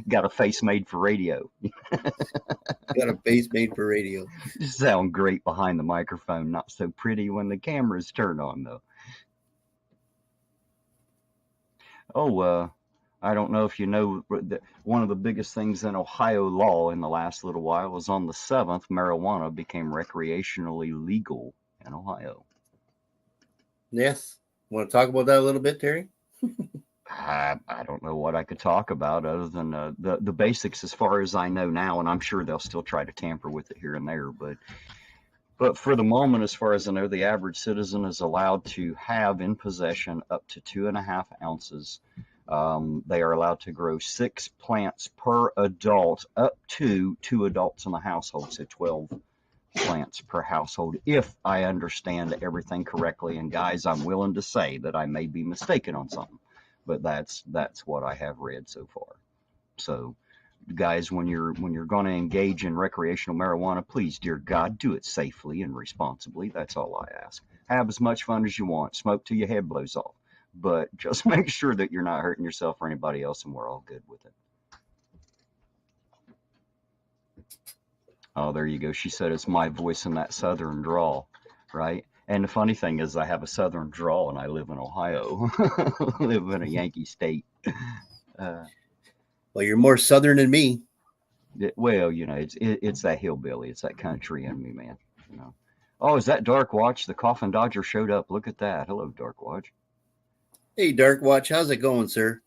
Got a face made for radio. Got a face made for radio. You sound great behind the microphone, not so pretty when the camera's turned on, though. Oh, I don't know if you know, one of the biggest things in Ohio law in the last little while was on the 7th, marijuana became recreationally legal in Ohio. Yes. Want to talk about that a little bit, Terry? I don't know what I could talk about other than the basics as far as I know now, and I'm sure they'll still try to tamper with it here and there. But for the moment, as far as I know, the average citizen is allowed to have in possession up to 2.5 ounces. They are allowed to grow 6 plants per adult, up to 2 adults in the household, so 12 plants per household, if I understand everything correctly. And guys, I'm willing to say that I may be mistaken on something, but that's what I have read so far. So guys, when you're going to engage in recreational marijuana, please, dear God, do it safely and responsibly. That's all I ask. Have as much fun as you want. Smoke till your head blows off, but just make sure that you're not hurting yourself or anybody else, and we're all good with it. Oh, there you go. She said it's my voice in that southern drawl, right? And the funny thing is I have a southern drawl and I live in Ohio. Live in a Yankee state. Well, you're more southern than me. Well, you know, it's that hillbilly. It's that country in me, man. You know. Oh, is that Dark Watch? The Coffin Dodger showed up. Look at that. Hello, Dark Watch. Hey, Dark Watch. How's it going, sir?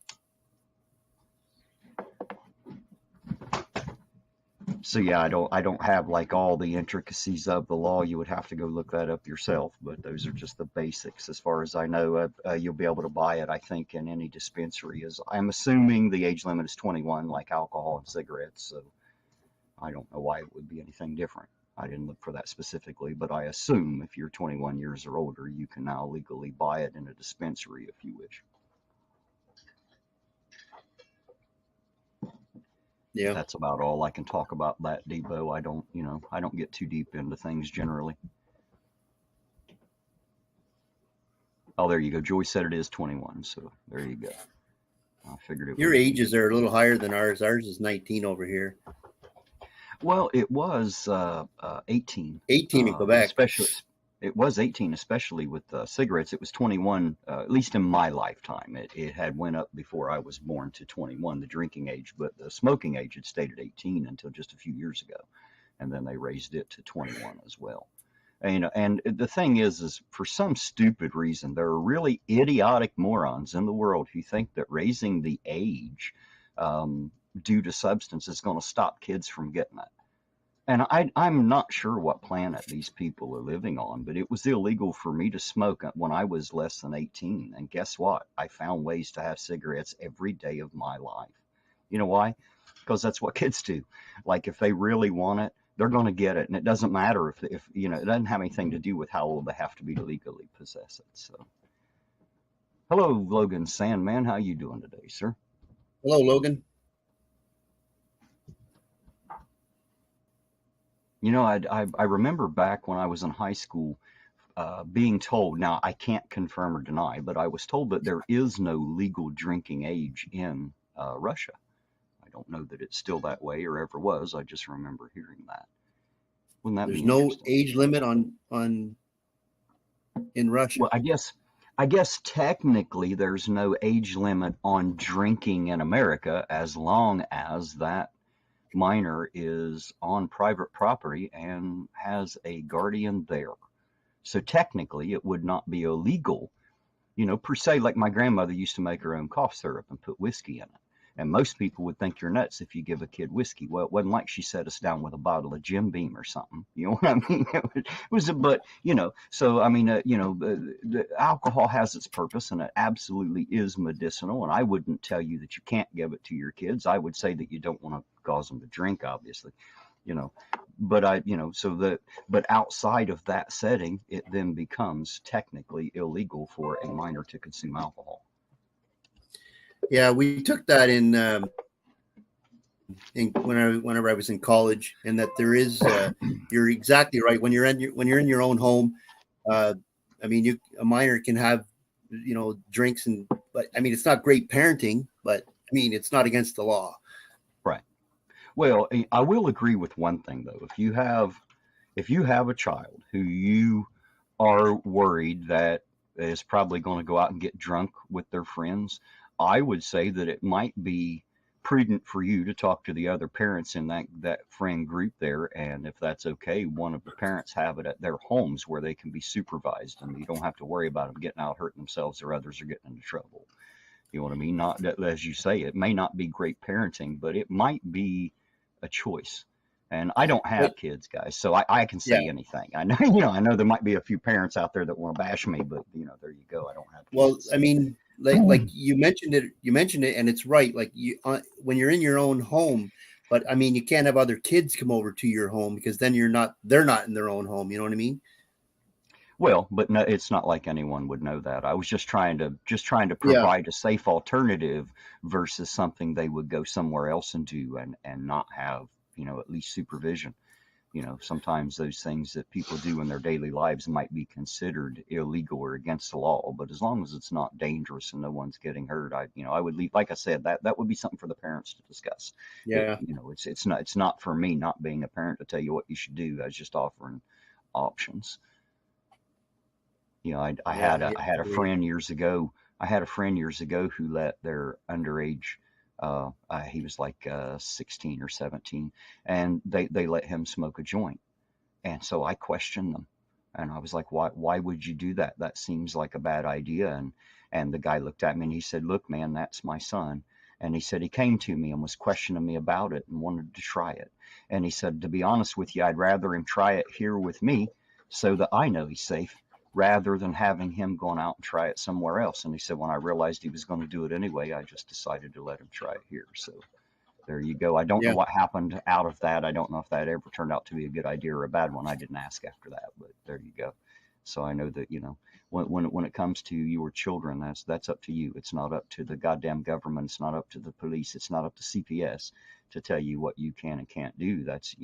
So yeah, I don't have like all the intricacies of the law. You would have to go look that up yourself, but those are just the basics. As far as I know, you'll be able to buy it, I think, in any dispensary. I'm assuming the age limit is 21, like alcohol and cigarettes. So I don't know why it would be anything different. I didn't look for that specifically, but I assume if you're 21 years or older, you can now legally buy it in a dispensary if you wish. Yeah, that's about all I can talk about that, Debo. I don't get too deep into things generally. Oh, there you go. Joy said it is 21, so there you go. I figured it. Your ages are a little higher than ours. Ours is 19 over here. Well, it was 18. 18 in Quebec. Especially, it was 18, especially with cigarettes. It was 21, at least in my lifetime. It had went up before I was born to 21, the drinking age, but the smoking age had stayed at 18 until just a few years ago, and then they raised it to 21 as well. And the thing is for some stupid reason, there are really idiotic morons in the world who think that raising the age due to substance is going to stop kids from getting it. And I'm not sure what planet these people are living on, but it was illegal for me to smoke when I was less than 18. And guess what? I found ways to have cigarettes every day of my life. You know why? Because that's what kids do. Like if they really want it, they're going to get it. And it doesn't matter if it doesn't have anything to do with how old they have to be to legally possess it. So, hello, Logan Sandman. How you doing today, sir? Hello, Logan. You know, I remember back when I was in high school being told, now I can't confirm or deny, but I was told that there is no legal drinking age in Russia. I don't know that it's still that way or ever was. I just remember hearing that. Wouldn't that There's be no age limit on in Russia? Well, I guess technically there's no age limit on drinking in America as long as that minor is on private property and has a guardian there. So technically it would not be illegal per se, like my grandmother used to make her own cough syrup and put whiskey in it. And most people would think you're nuts if you give a kid whiskey. Well, it wasn't like she set us down with a bottle of Jim Beam or something. You know what I mean? But, so, I mean, the alcohol has its purpose and it absolutely is medicinal. And I wouldn't tell you that you can't give it to your kids. I would say that you don't want to cause them to drink, obviously, but but outside of that setting, it then becomes technically illegal for a minor to consume alcohol. Yeah, we took that in whenever I was in college, and that there is you're exactly right. When you're in your own home, I mean, a minor can have drinks, but I mean, it's not great parenting, but I mean, it's not against the law. Right. Well, I will agree with one thing though. If you have a child who you are worried that is probably going to go out and get drunk with their friends, I would say that it might be prudent for you to talk to the other parents in that friend group there, and if that's okay, one of the parents have it at their homes where they can be supervised, and you don't have to worry about them getting out hurting themselves or others are getting into trouble. You know what I mean? Not that, as you say, it may not be great parenting, but it might be a choice. And I don't have kids, guys, so I can say anything. I know, I know there might be a few parents out there that want to bash me, but there you go. I don't have kids. Well, I mean, like you mentioned it, and it's right. Like when you're in your own home, but I mean, you can't have other kids come over to your home because then they're not in their own home. You know what I mean? Well, but no, it's not like anyone would know that. I was just trying to provide a safe alternative versus something they would go somewhere else and do and not have, at least supervision. Sometimes those things that people do in their daily lives might be considered illegal or against the law, but as long as it's not dangerous and no one's getting hurt, I would leave, like I said, that would be something for the parents to discuss. Yeah. It's not for me, not being a parent, to tell you what you should do. I was just offering options. I had a friend years ago. I had a friend years ago who let their underage, he was like 16 or 17, and they let him smoke a joint. And so I questioned them, and I was like, why would you do that? That seems like a bad idea. And the guy looked at me and he said, look, man, that's my son. And he said he came to me and was questioning me about it and wanted to try it. And he said, to be honest with you, I'd rather him try it here with me so that I know he's safe, rather than having him going out and try it somewhere else. And he said, when I realized he was going to do it anyway, I just decided to let him try it here. So there you go. I don't know what happened out of that. I don't know if that ever turned out to be a good idea or a bad one. I didn't ask after that, but there you go. So I know that, when it comes to your children, that's up to you. It's not up to the goddamn government. It's not up to the police. It's not up to CPS to tell you what you can and can't do. That's,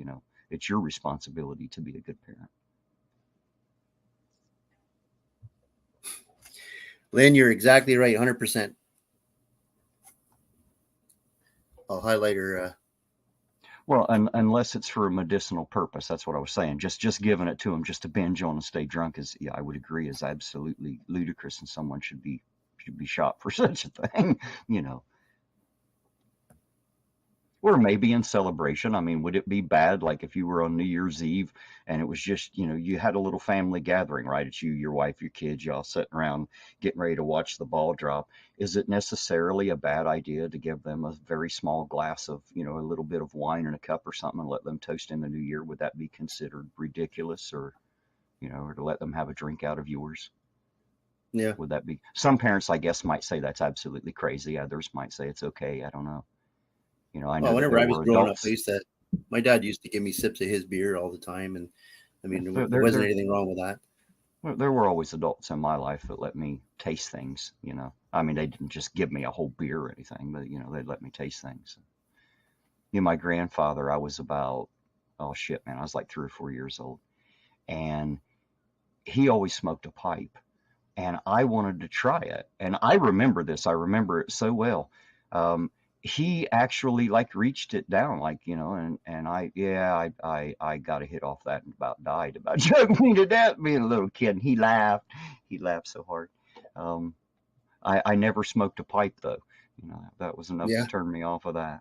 it's your responsibility to be a good parent. Lynn, you're exactly right, 100%. I'll highlight her. Well, unless it's for a medicinal purpose, that's what I was saying. Just giving it to them just to binge on and stay drunk is, I would agree, is absolutely ludicrous, and someone should be shot for such a thing, Or maybe in celebration. I mean, would it be bad, like if you were on New Year's Eve and it was just, you had a little family gathering, right? It's you, your wife, your kids, y'all sitting around getting ready to watch the ball drop. Is it necessarily a bad idea to give them a very small glass of, a little bit of wine in a cup or something and let them toast in the new year? Would that be considered ridiculous, or to let them have a drink out of yours? Yeah. Would that be? Some parents, I guess, might say that's absolutely crazy. Others might say it's okay. I don't know. I know whenever I was growing up, my dad used to give me sips of his beer all the time. And I mean, there wasn't anything wrong with that. Well, there were always adults in my life that let me taste things, I mean, they didn't just give me a whole beer or anything, but, they'd let me taste things. My grandfather, I was about, I was like 3 or 4 years old. And he always smoked a pipe. And I wanted to try it. And I remember this. I remember it so well. He actually reached it down, and I got a hit off that and about died, about choked me to death being a little kid. And he laughed so hard. I never smoked a pipe though. That was enough to turn me off of that.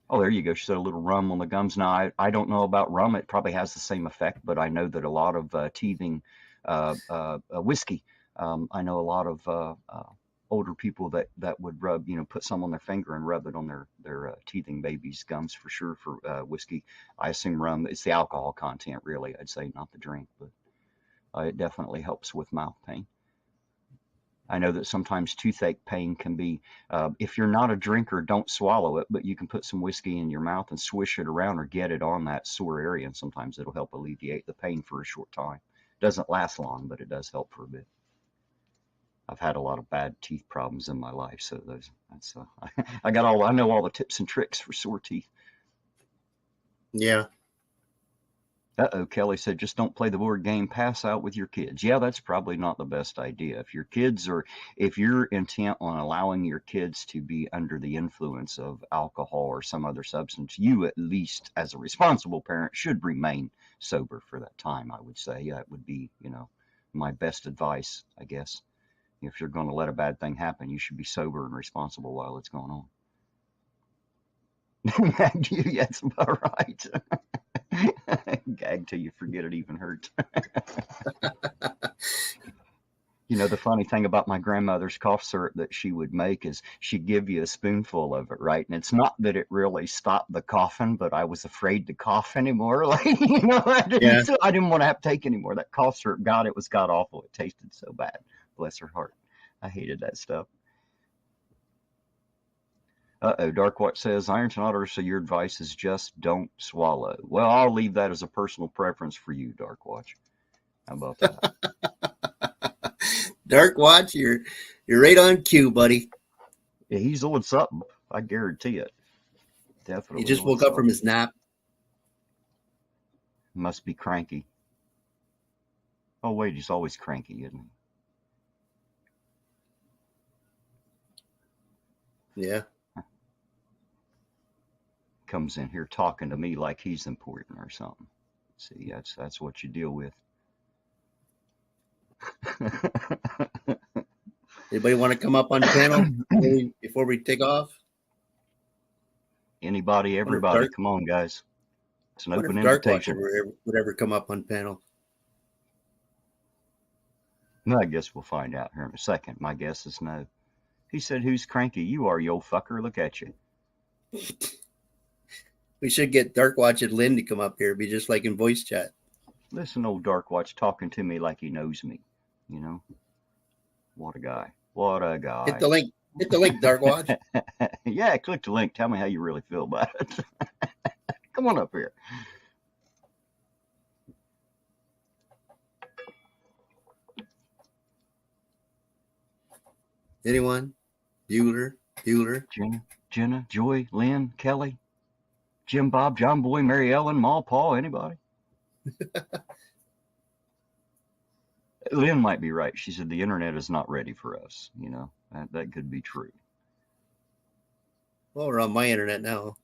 Oh, there you go. She said a little rum on the gums. Now I don't know about rum. It probably has the same effect, but I know that a lot of teething whiskey I know a lot of older people that would rub, put some on their finger and rub it on their teething babies' gums for sure for whiskey. I assume rum. It's the alcohol content, really. I'd say not the drink, but it definitely helps with mouth pain. I know that sometimes toothache pain can be, if you're not a drinker, don't swallow it, but you can put some whiskey in your mouth and swish it around or get it on that sore area, and sometimes it'll help alleviate the pain for a short time. Doesn't last long, but it does help for a bit. I've had a lot of bad teeth problems in my life, so I know all the tips and tricks for sore teeth. Yeah. Kelly said, just don't play the board game, pass out with your kids. Yeah, that's probably not the best idea. If you're intent on allowing your kids to be under the influence of alcohol or some other substance, you at least as a responsible parent should remain sober for that time, I would say. That would be, my best advice, I guess. If you're going to let a bad thing happen, you should be sober and responsible while it's going on. Yeah, that's about right. Gag till you forget it even hurts. The funny thing about my grandmother's cough syrup that she would make is she'd give you a spoonful of it, right? And it's not that it really stopped the coughing, but I was afraid to cough anymore. So I didn't want to have to take anymore. That cough syrup, God, it was god awful. It tasted so bad. Bless her heart. I hated that stuff. Darkwatch says, Ironton Otter, so your advice is just don't swallow. Well, I'll leave that as a personal preference for you, Darkwatch. How about that? Darkwatch, you're right on cue, buddy. Yeah, he's on something. I guarantee it. Definitely. He just woke up from his nap. Must be cranky. Oh, wait, he's always cranky, isn't he? Yeah. Comes in here talking to me like he's important or something. See, that's what you deal with. Anybody want to come up on panel before we take off? Anybody, everybody, come on, guys. It's an open invitation. Would ever come up on panel? No, I guess we'll find out here in a second. My guess is no. He said, "Who's cranky? You are, you old fucker. Look at you." We should get Darkwatch and Lynn to come up here. It'd be just like in voice chat. Listen, old Darkwatch talking to me like he knows me. What a guy. What a guy. Hit the link. Hit the link, Darkwatch. Yeah, click the link. Tell me how you really feel about it. Come on up here. Anyone? Bueller? Jenna, Joy, Lynn, Kelly, Jim, Bob, John Boy, Mary Ellen, Ma, Paul, anybody? Lynn might be right. She said the internet is not ready for us. That could be true. Well, we're on my internet now.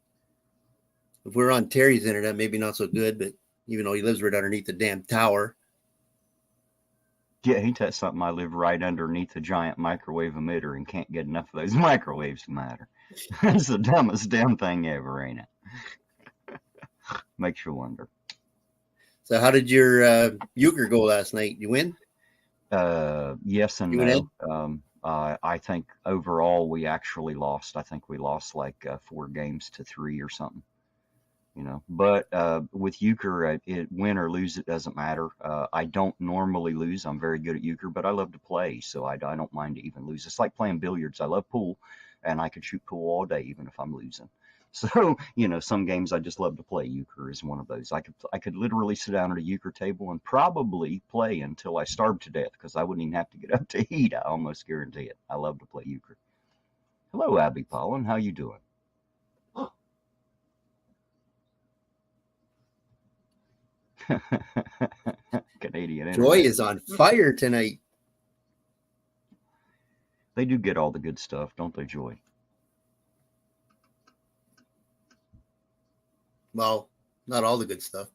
If we're on Terry's internet, maybe not so good, but even though he lives right underneath the damn tower. Yeah, ain't that something? I live right underneath a giant microwave emitter and can't get enough of those microwaves to matter. It's the dumbest damn thing ever, ain't it? Makes you wonder. So how did your euchre go last night? You win? Yes and no. I think overall we actually lost. I think we lost like 4 games to 3 or something. But with euchre, win or lose, it doesn't matter. I don't normally lose. I'm very good at euchre, but I love to play, so I don't mind to even lose. It's like playing billiards. I love pool, and I could shoot pool all day, even if I'm losing. So, some games I just love to play. Euchre is one of those. I could literally sit down at a euchre table and probably play until I starved to death, because I wouldn't even have to get up to eat. I almost guarantee it. I love to play euchre. Hello, Abby Pollen. How you doing? Canadian Joy internet. is on fire tonight. They do get all the good stuff, don't they, Joy? Well, not all the good stuff.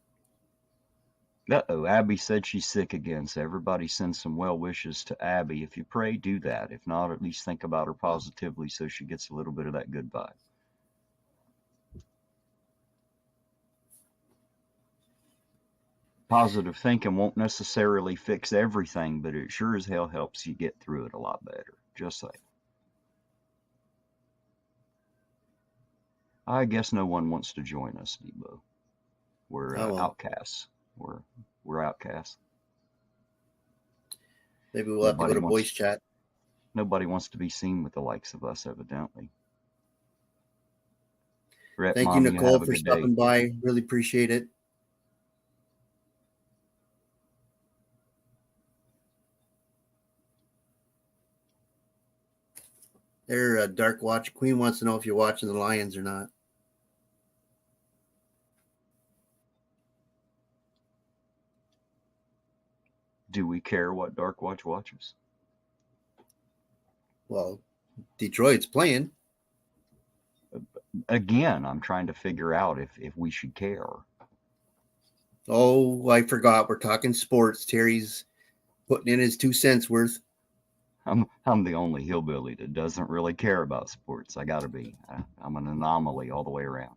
Abby said she's sick again, so everybody send some well wishes to Abby. If you pray, do that. If not, at least think about her positively so she gets a little bit of that good vibe. Positive thinking won't necessarily fix everything, but it sure as hell helps you get through it a lot better. Just saying. I guess no one wants to join us, Debo. We're Oh, well. outcasts. We're outcasts. Maybe we'll have to go to voice chat. Nobody wants to be seen with the likes of us, evidently. Rhett, Thank Mom, you, Nicole, have a for good stopping day. by. Really appreciate it. There, Dark Watch Queen wants to know if you're watching the Lions or not. Do we care what Dark Watch watches? Well, Detroit's playing. Again, I'm trying to figure out if we should care. Oh, I forgot. We're talking sports. Terry's putting in his 2 cents worth. I'm the only hillbilly that doesn't really care about sports. I gotta be. I'm an anomaly all the way around.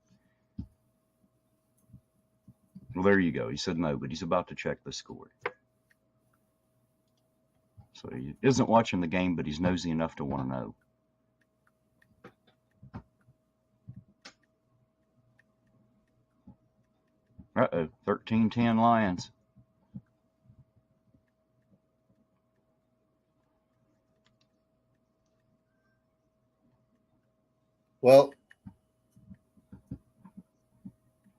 Well, there you go. He said no, but he's about to check the score. So he isn't watching the game, but he's nosy enough to want to know. Uh-oh, 13-10 Lions. Well,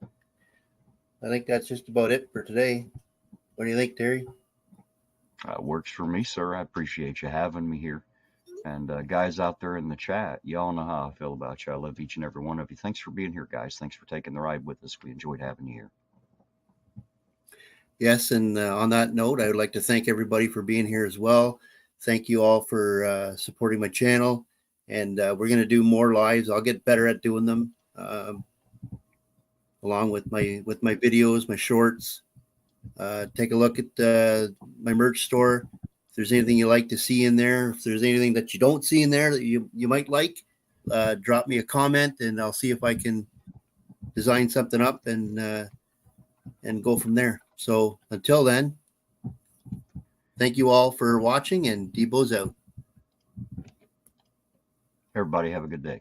I think that's just about it for today. What do you think, Terry? Works for me, sir. I appreciate you having me here. And guys out there in the chat, y'all know how I feel about you. I love each and every one of you. Thanks for being here, guys. Thanks for taking the ride with us. We enjoyed having you here. Yes, and on that note, I would like to thank everybody for being here as well. Thank you all for supporting my channel. And we're going to do more lives. I'll get better at doing them, along with my videos, my shorts. Take a look at my merch store. If there's anything you like to see in there, if there's anything that you don't see in there that you might like, drop me a comment and I'll see if I can design something up and go from there. So until then, thank you all for watching, and Debo's out. Everybody have a good day.